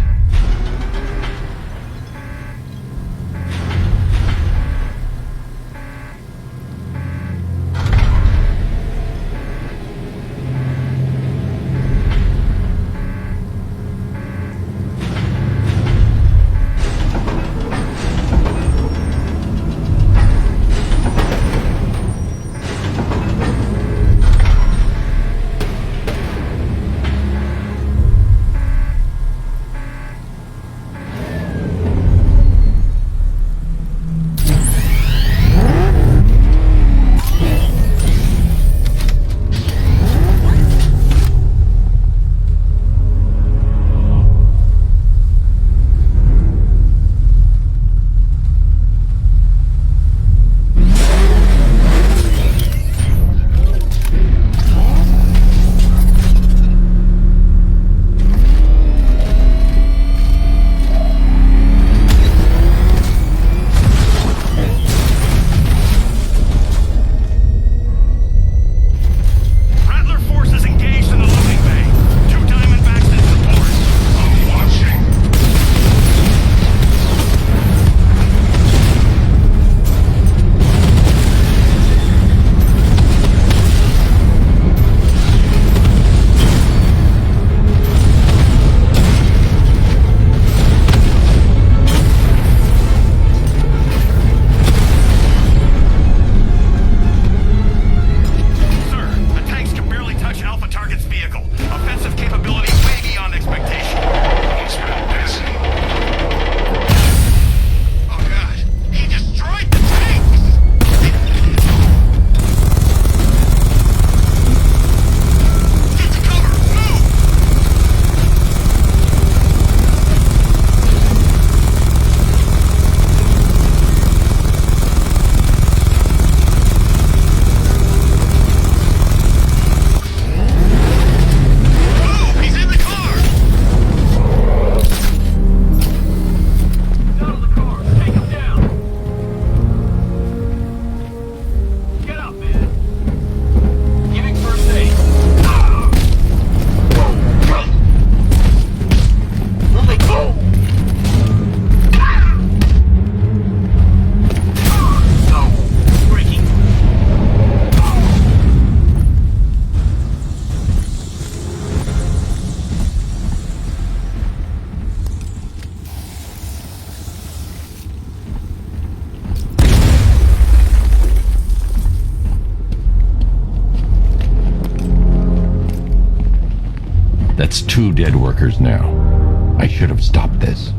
That's 2 dead workers now. I should have stopped this.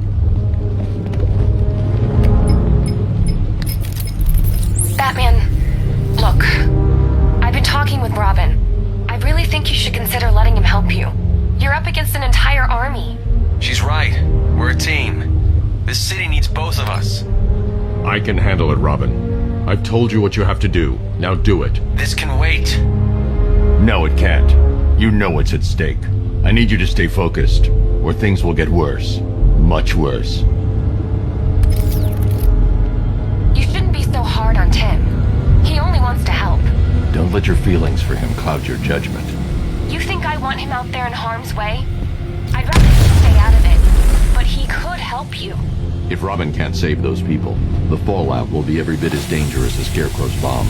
Batman, look. I've been talking with Robin. I really think you should consider letting him help you. You're up against an entire army. She's right. We're a team. This city needs both of us. I can handle it, Robin. I've told you what you have to do. Now do it. This can wait. No, it can't. You know what's at stake. I need you to stay focused, or things will get worse. Much worse. You shouldn't be so hard on Tim. He only wants to help. Don't let your feelings for him cloud your judgment. You think I want him out there in harm's way? I'd rather he stay out of it, but he could help you. If Robin can't save those people, the fallout will be every bit as dangerous as Scarecrow's bomb.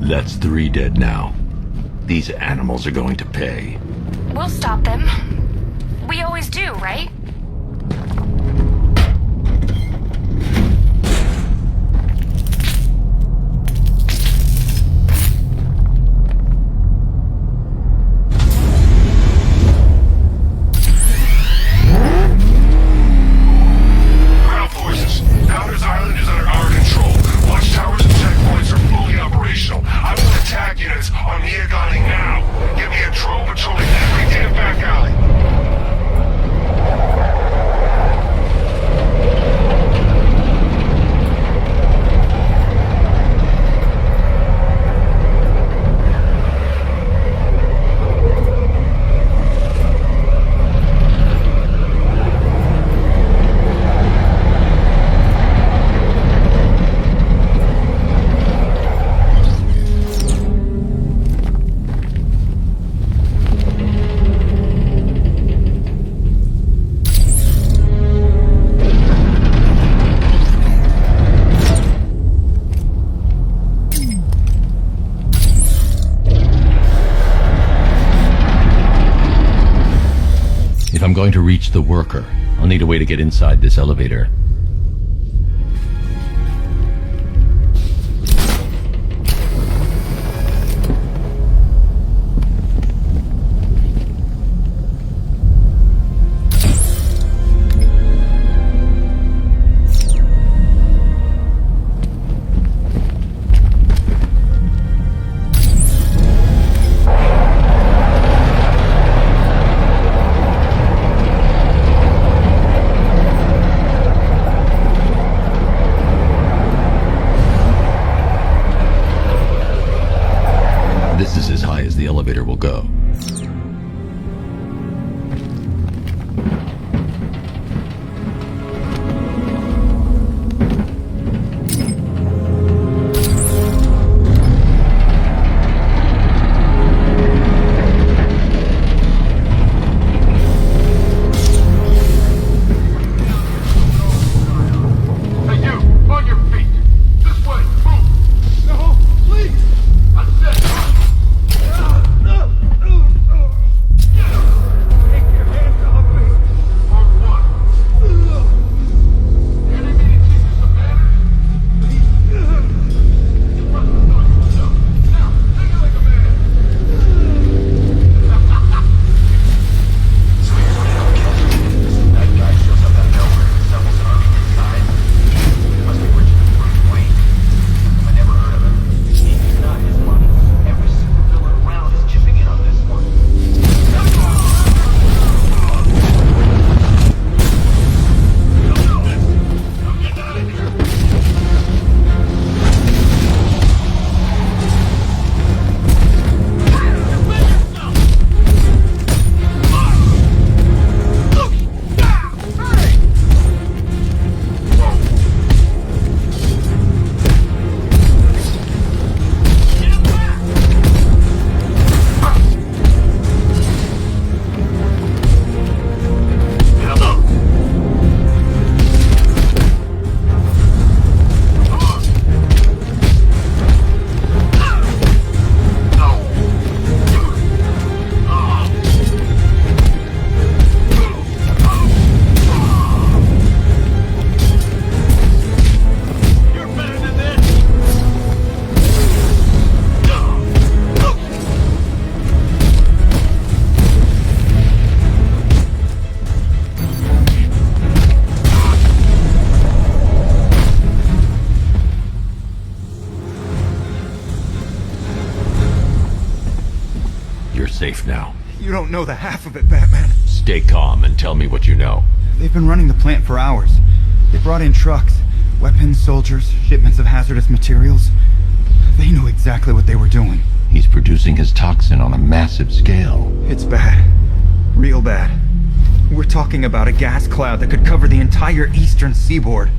That's 3 dead now. These animals are going to pay. We'll stop them. We always do, right? I'm going to reach the worker, I'll need a way to get inside this elevator. This is as high as the elevator will go. Hey, you! On your feet! This way! Move! No, please! I said take your hands off me! On what? You need me to teach you some manners? You must have thought you would know. Now, take it like a man! So here's what I don't get. That guy shows up out of nowhere and assembles an army inside. He must be richer than Bruce Wayne. I never heard of him. He's not his money. Every supervillain around is chipping in on this one. You're safe now. You don't know the half of it, Batman. Stay calm and tell me what you know. They've been running the plant for hours. They brought in trucks, weapons, soldiers, shipments of hazardous materials. They knew exactly what they were doing. He's producing his toxin on a massive scale. It's bad. Real bad. We're talking about a gas cloud that could cover the entire eastern seaboard.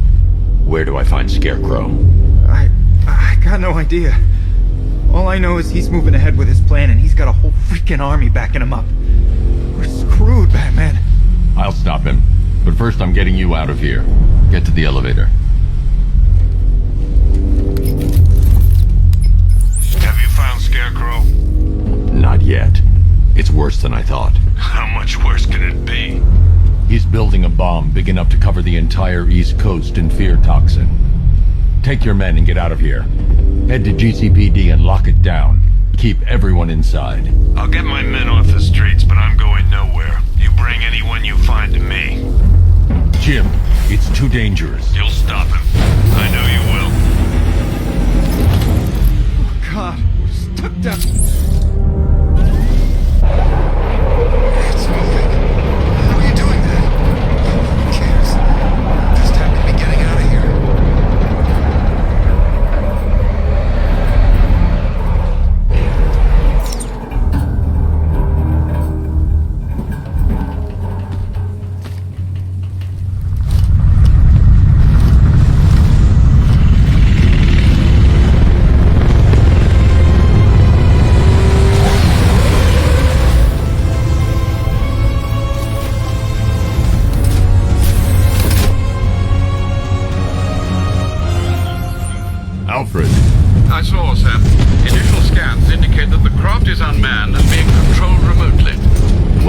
Where do I find Scarecrow? I got no idea. All I know is he's moving ahead with his plan and he's got a whole freaking army backing him up. We're screwed, Batman. I'll stop him. But first I'm getting you out of here. Get to the elevator. Have you found Scarecrow? Not yet. It's worse than I thought. How much worse can it be? He's building a bomb big enough to cover the entire East Coast in fear toxin. Take your men and get out of here. Head to GCPD and lock it down. Keep everyone inside. I'll get my men off the streets, but I'm going nowhere. You bring anyone you find to me. Jim, it's too dangerous. You'll stop him. I know you will. Oh, God, we're stuck down. It's moving. How are you doing that? Who cares? Just happen to be getting out of here.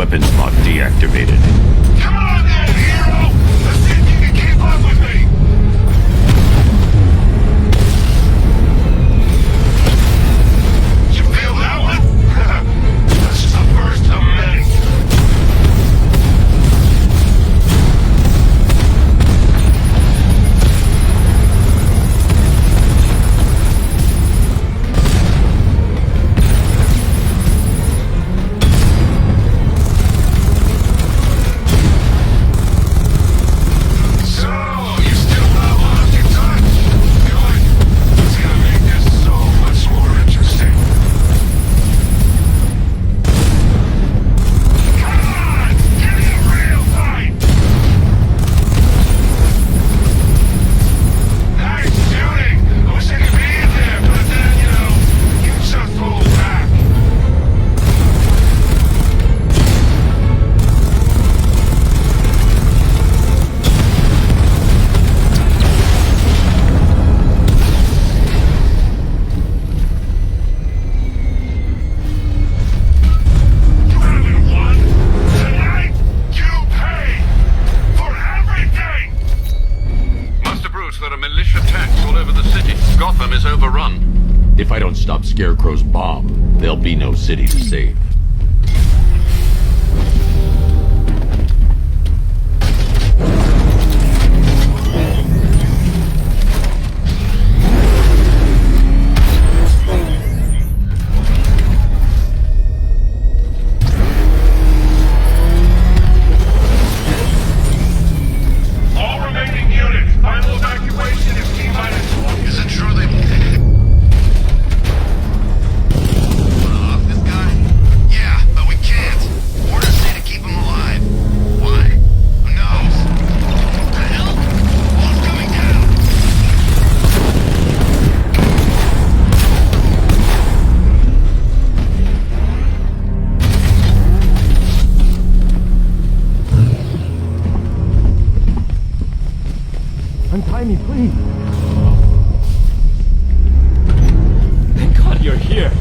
weapons mod deactivated. Come on then, hero! Let's see if you can keep up with me! You feel that one? That's just the first of many. If I don't stop Scarecrow's bomb, there'll be no city to save. All remaining units, final evacuation is T-minus 1. Is it true they... Yeah, but we can't. Orders say to keep him alive. Why? Who knows? What the hell? Wall's coming down! Untie me, please. Thank God you're here.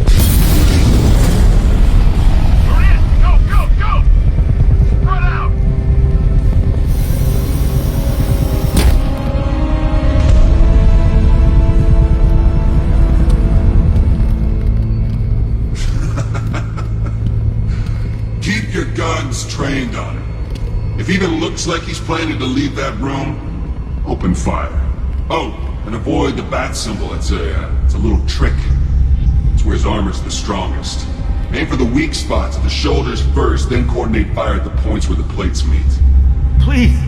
Go, go, go! Spread out! Keep your guns trained on him. If he even looks like he's planning to leave that room, open fire. Oh, and avoid the bat symbol. It's a little trick. It's where his armor's the strongest. Aim for the weak spots at the shoulders first, then coordinate fire at the points where the plates meet. Please.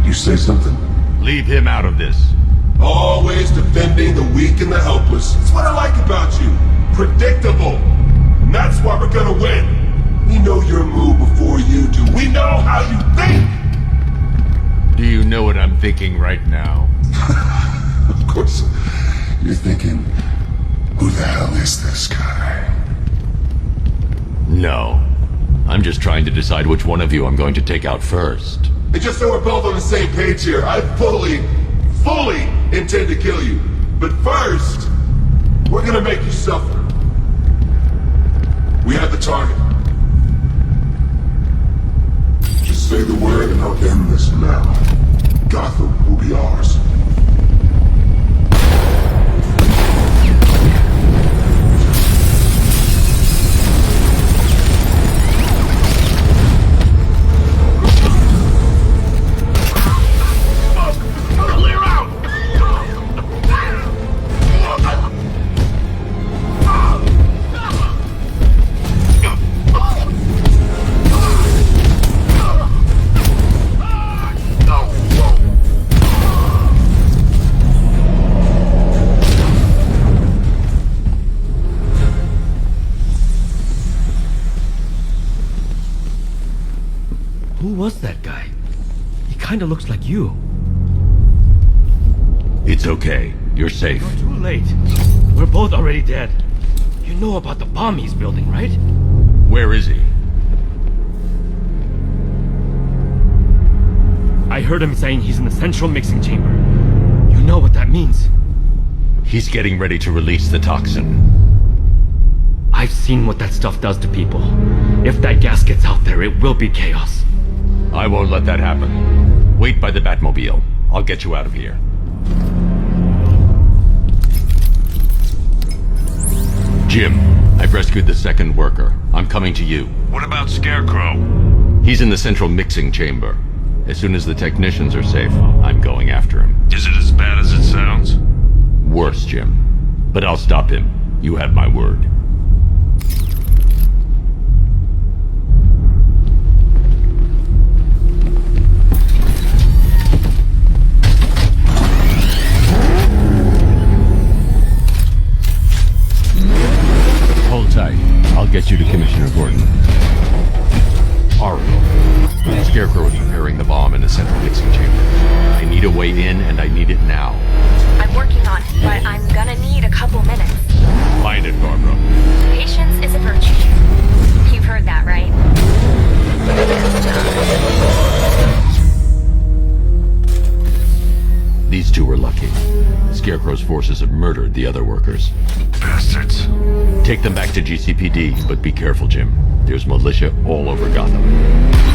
You say something? Leave him out of this. Always defending the weak and the helpless. That's what I like about you. Predictable. And that's why we're gonna win. We know your move before you do. We know how you think! Do you know what I'm thinking right now? Of course, you're thinking, who the hell is this guy? No. I'm just trying to decide which one of you I'm going to take out first. And just so we're both on the same page here, I fully intend to kill you. But first, we're gonna make you suffer. We have the target. Just say the word and I'll end this now. Gotham will be ours. Clear out! Who was that guy? He kinda looks like you. It's okay. You're safe. You're too late. We're both already dead. You know about the bomb he's building, right? Where is he? I heard him saying he's in the central mixing chamber. You know what that means? He's getting ready to release the toxin. I've seen what that stuff does to people. If that gas gets out there, it will be chaos. I won't let that happen. Wait by the Batmobile. I'll get you out of here. Jim, I've rescued the second worker. I'm coming to you. What about Scarecrow? He's in the central mixing chamber. As soon as the technicians are safe, I'm going after him. Is it as bad as it sounds? Worse, Jim. But I'll stop him. You have my word. Hold tight. I'll get you to Commissioner Gordon. Oracle. Scarecrow is preparing the bomb in the central mixing chamber. I need a way in, and I need it now. I'm working on it, but I'm gonna need a couple minutes. Find it, Barbara. Patience is a virtue. You've heard that, right? These two were lucky. Scarecrow's forces have murdered the other workers. Bastards. Take them back to GCPD, but be careful, Jim. There's militia all over Gotham.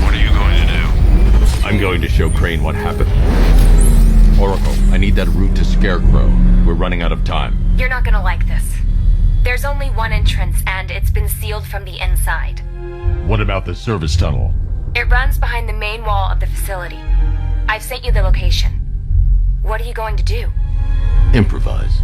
What are you going to do? I'm going to show Crane what happened. Oracle, I need that route to Scarecrow. We're running out of time. You're not gonna like this. There's only one entrance, and it's been sealed from the inside. What about the service tunnel? It runs behind the main wall of the facility. I've sent you the location. What are you going to do? Improvise.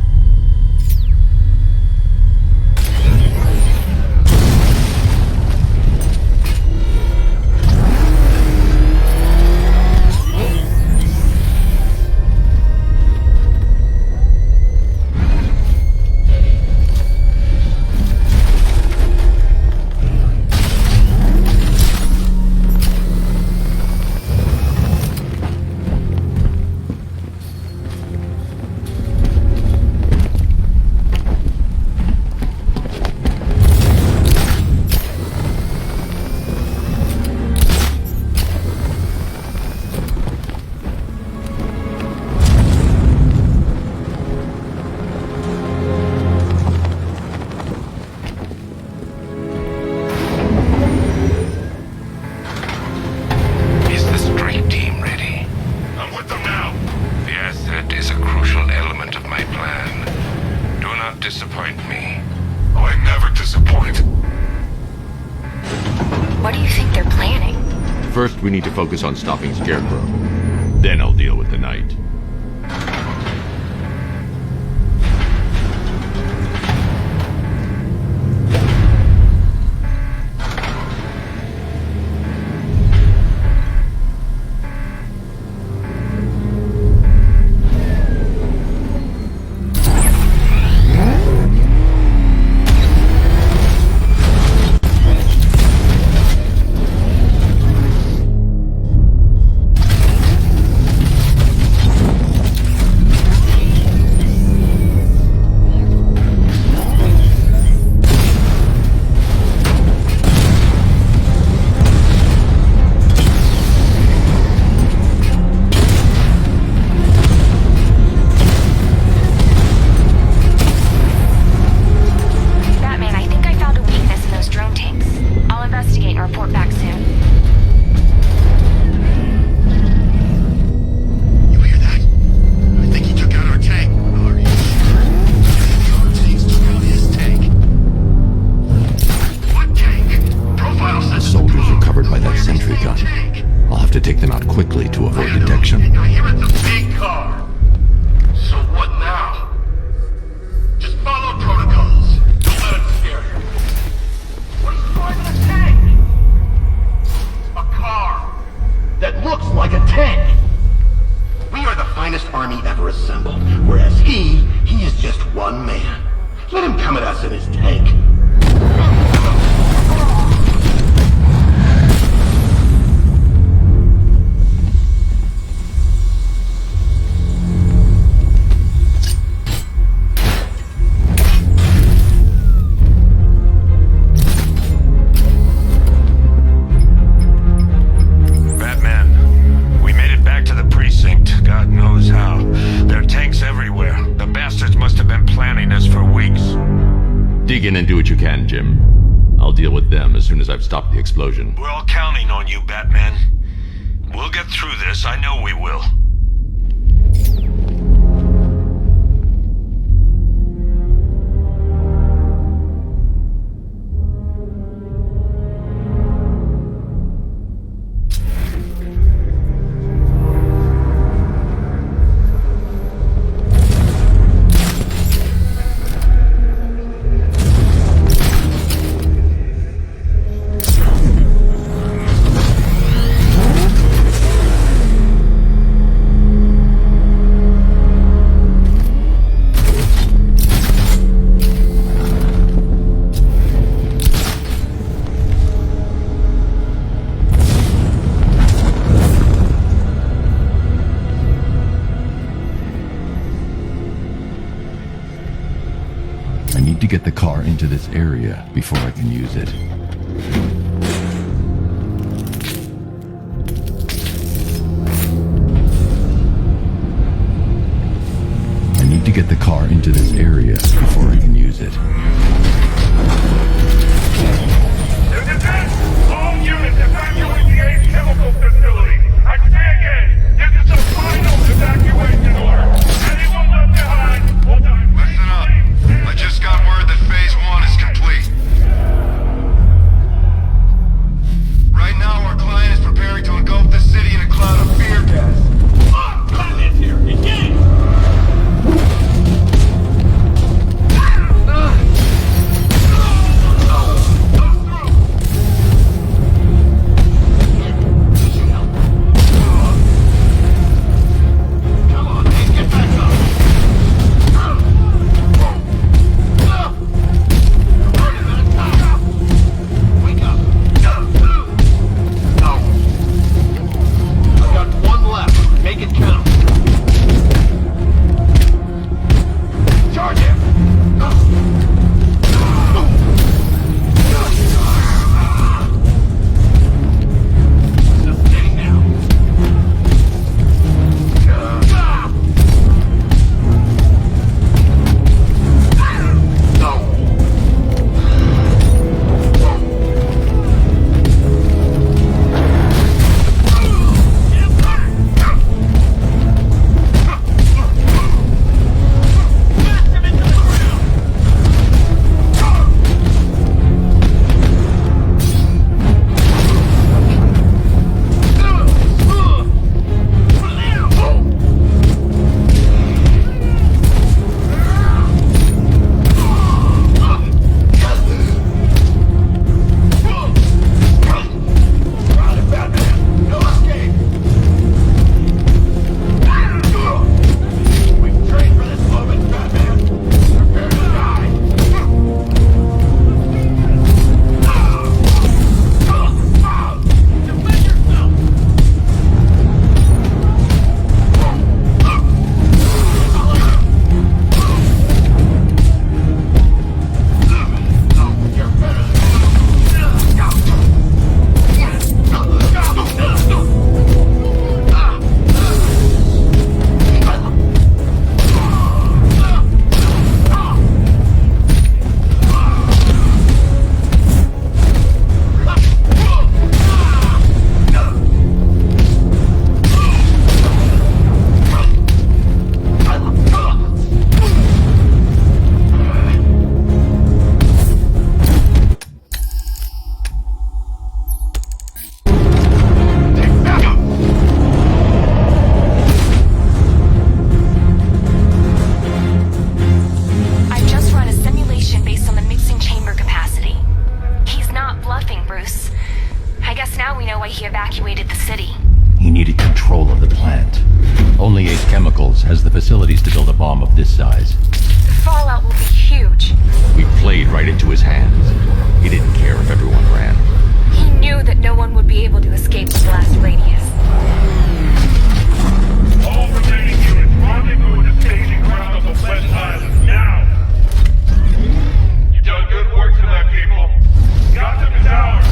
First, we need to focus on stopping Scarecrow. Then I'll deal with the Knight. I'll deal with them as soon as I've stopped the explosion. We're all counting on you, Batman. We'll get through this, I know we will. To get the car into this area before I can use it. I need to get the car into this area before I can use it. All units evacuate the Ace Chemical Facility. I say again, this is the final evacuation order. Anyone left behind will die. Listen up. I just got word that Phase 1 is complete. Right now, our client is preparing to engulf the city in a cloud of fear gas. Batman's here. Engage! has the facilities to build a bomb of this size. The fallout will be huge. We played right into his hands. He didn't care if everyone ran. He knew that no one would be able to escape the blast radius. All remaining units rendezvous at the staging ground of the West Island, now! You've done good work for that, people. Gotham is ours!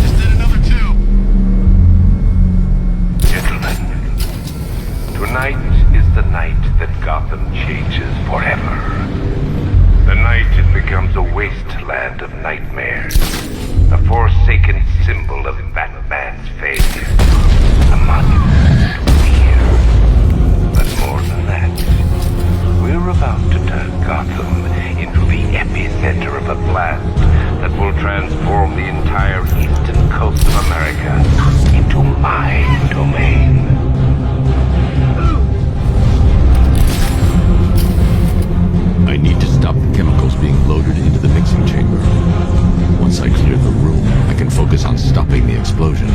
Just did another 2. Gentlemen, tonight is the night that Gotham changes forever. The night it becomes a wasteland of nightmares. A forsaken symbol of Batman's failure. A monument to fear. But more than that, we're about to turn Gotham into the epicenter of a blast that will transform the entire eastern coast of America into my domain. I need to stop the chemicals being loaded into the mixing chamber. Once I clear the room, I can focus on stopping the explosion.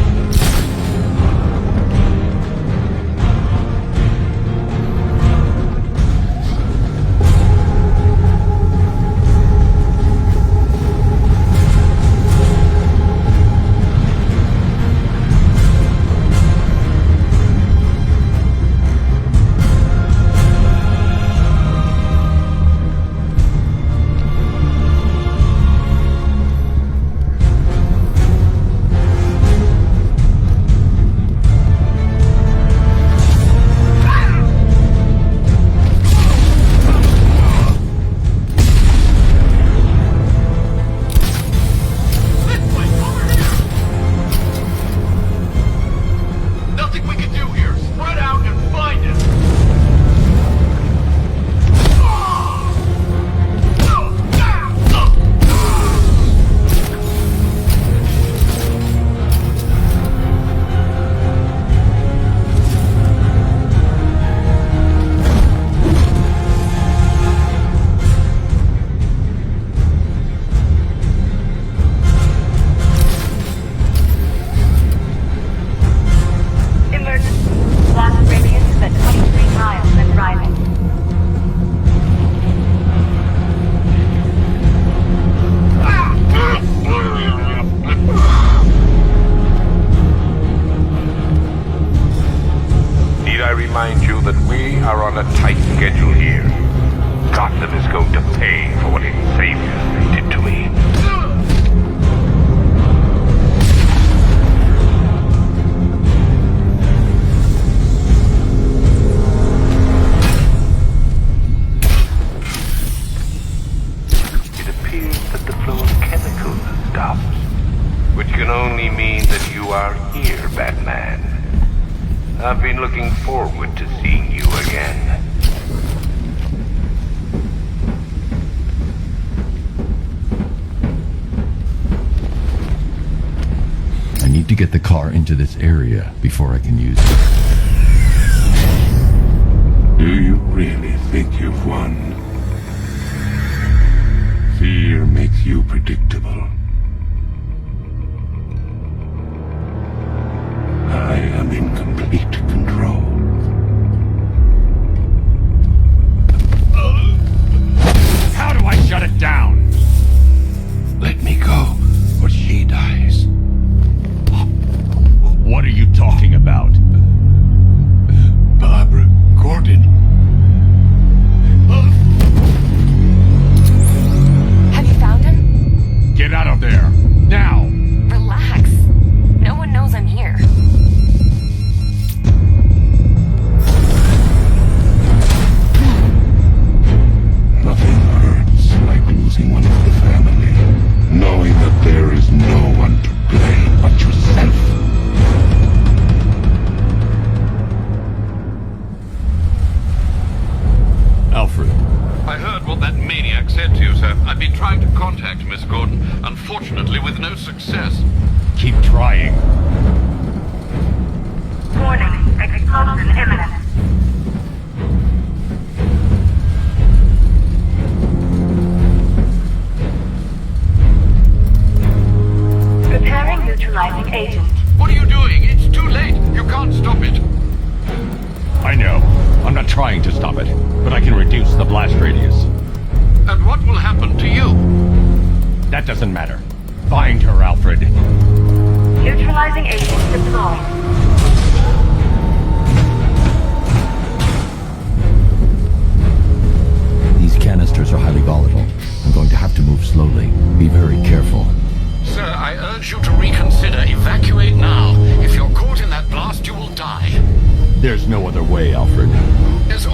I've been looking forward to seeing you again. I need to get the car into this area before I can use it. Do you really think you've won? Fear makes you predictable. I am in complete control. How do I shut it down? Let me go, or she dies. What are you talking about? Barbara Gordon. Have you found him? Get out of there, now! Relax. No one knows I'm here. Nothing hurts like losing one of the family, knowing that there is no one to blame but yourself. Alfred. I heard what that maniac said to you, sir. I've been trying to contact Miss Gordon, unfortunately with no success. Keep trying. Warning, explosion imminent. Preparing neutralizing agent. What are you doing? It's too late. You can't stop it. I know. I'm not trying to stop it, but I can reduce the blast radius. And what will happen to you? That doesn't matter. Find her, Alfred. Neutralizing agent deployed. These canisters are highly volatile. I'm going to have to move slowly. Be very careful. Sir, I urge you to reconsider. Evacuate now. If you're caught in that blast, you will die. There's no other way, Alfred. There's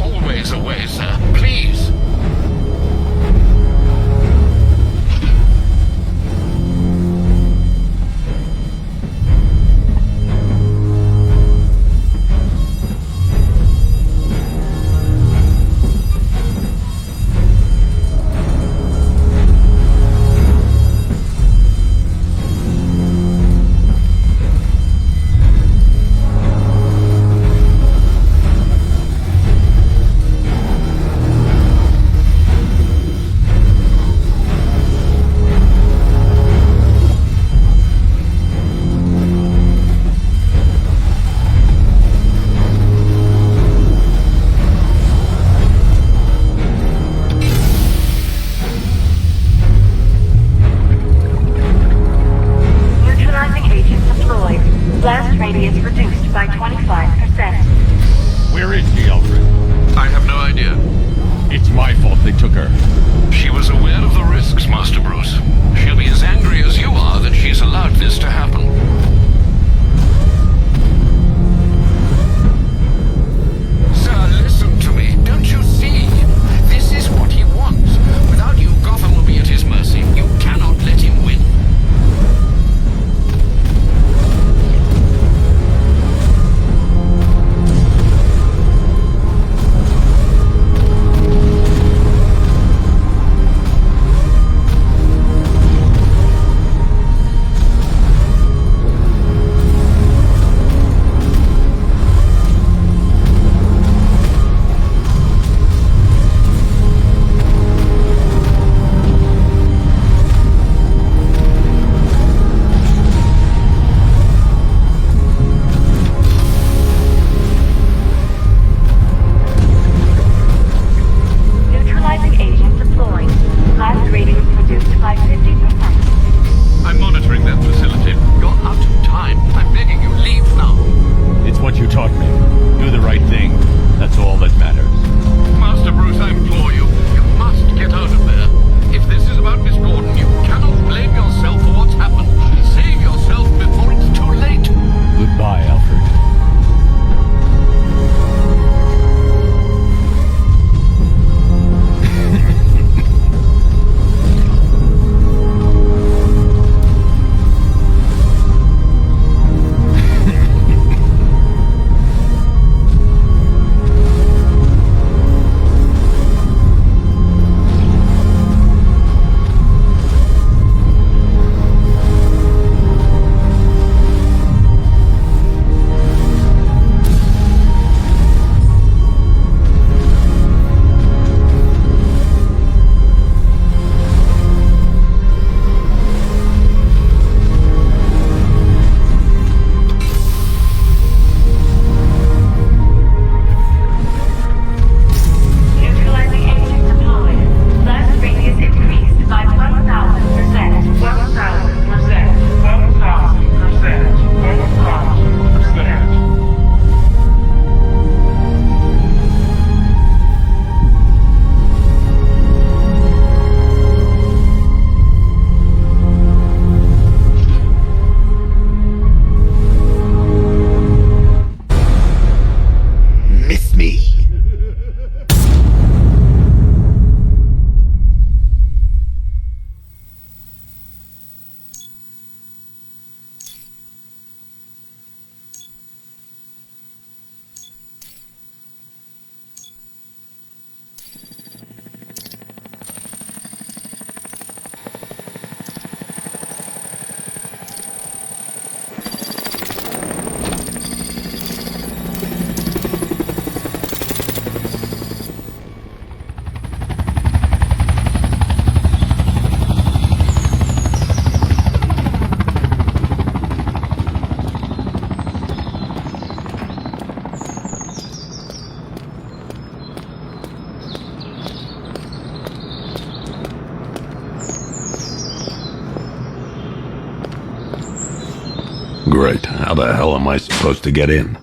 How the hell am I supposed to get in?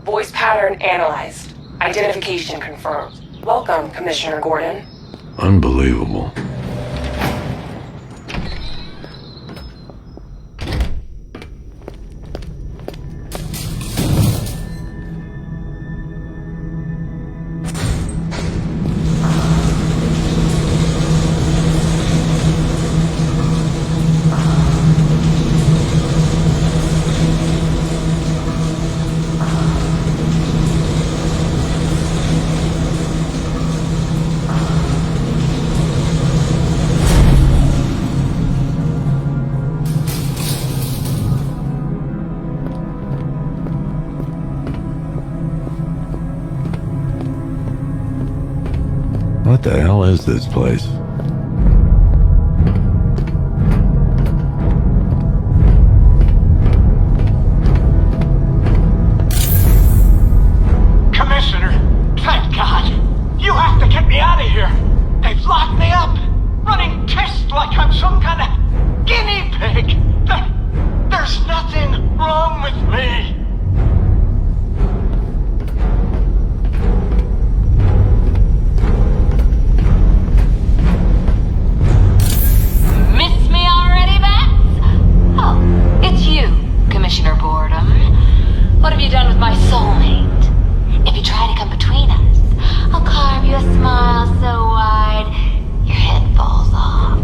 Voice pattern analyzed. Identification confirmed. Welcome, Commissioner Gordon. Unbelievable. What the hell is this place? Commissioner, thank God. You have to get me out of here. They've locked me up, running tests like I'm some kind of guinea pig. There's nothing wrong with me. Miss me already, Bats? Oh, it's you, Commissioner Boredom. What have you done with my soulmate? If you try to come between us, I'll carve you a smile so wide your head falls off.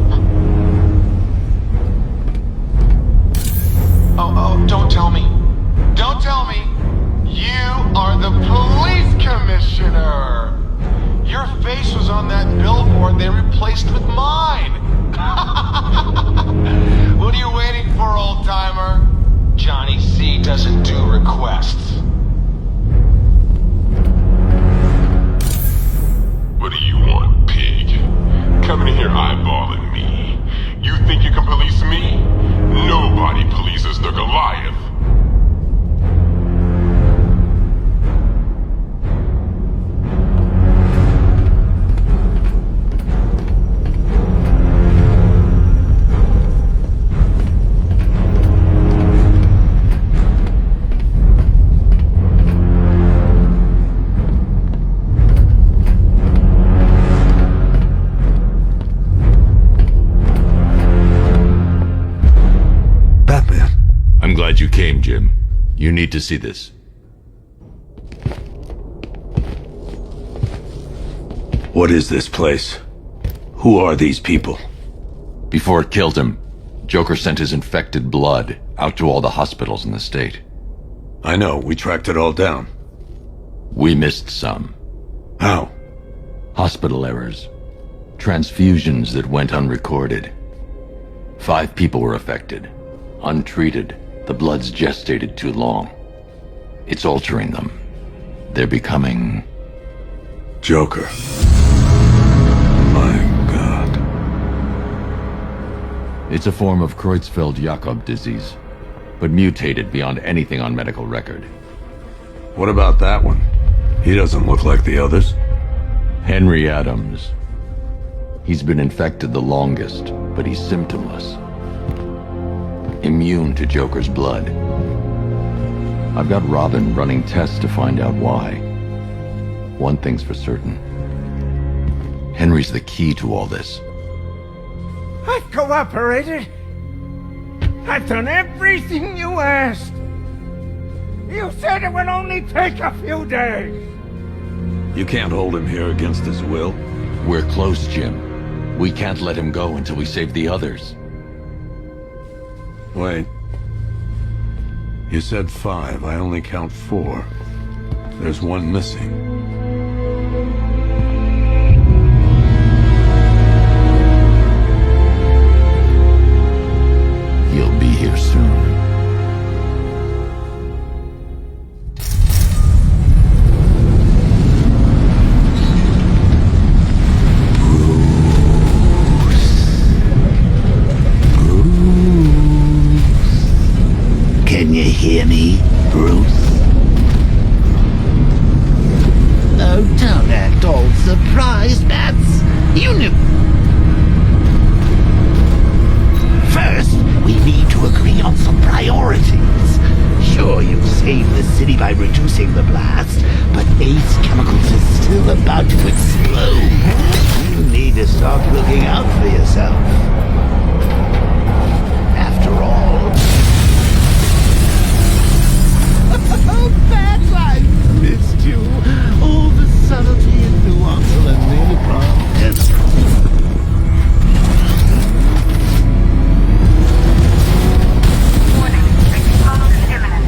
Oh, don't tell me. Don't tell me. You are the police commissioner. Your face was on that billboard they replaced with mine. What are you waiting for, old-timer? Johnny C doesn't do requests. What do you want, pig? Coming in here eyeballing me. You think you can police me? Nobody polices the Goliath. I'm glad you came, Jim. You need to see this. What is this place? Who are these people? Before it killed him, Joker sent his infected blood out to all the hospitals in the state. I know, we tracked it all down. We missed some. How? Hospital errors. Transfusions that went unrecorded. 5 people were affected. Untreated, the blood's gestated too long. It's altering them. They're becoming... Joker. My God. It's a form of Creutzfeldt-Jakob disease, but mutated beyond anything on medical record. What about that one? He doesn't look like the others. Henry Adams. He's been infected the longest, but he's symptomless. Immune to Joker's blood. I've got Robin running tests to find out why. One thing's for certain. Henry's the key to all this. I've cooperated. I've done everything you asked. You said it would only take a few days. You can't hold him here against his will. We're close, Jim. We can't let him go until we save the others. Wait. You said 5. I only count 4. There's one missing. He'll be here soon. Can you hear me, Bruce? Oh, don't act all surprised, Bats. You knew. First, we need to agree on some priorities. yourself about to explode. You need to start looking out for yourself. After all... Oh, Bats, I missed you. All the subtlety and nuance of a newly promised. Warning, explosion imminent.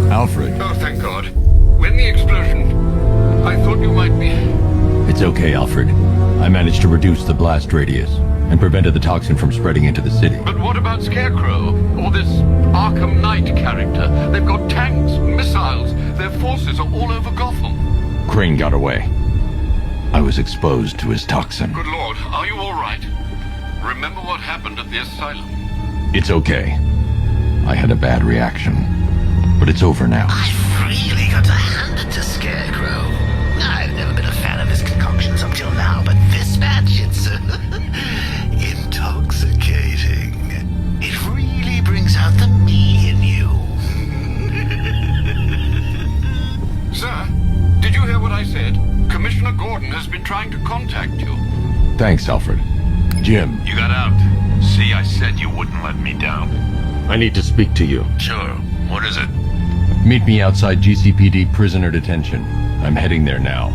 Alfred. Oh, thank God. When the explosion... I thought you might be... It's okay, Alfred. I managed to reduce the blast radius and prevented the toxin from spreading into the city. But what about Scarecrow? Or this Arkham Knight character? They've got tanks, missiles. Their forces are all over Gotham. Crane got away. I was exposed to his toxin. Good Lord, are you all right? Remember what happened at the asylum? It's okay. I had a bad reaction. But it's over now. Really got to hand it to Scarecrow. I've never been a fan of his concoctions up till now, but this batch, it's intoxicating. It really brings out the me in you. Sir, did you hear what I said? Commissioner Gordon has been trying to contact you. Thanks, Alfred. Jim. You got out. See, I said you wouldn't let me down. I need to speak to you. Sure. What is it? Meet me outside GCPD prisoner detention. I'm heading there now.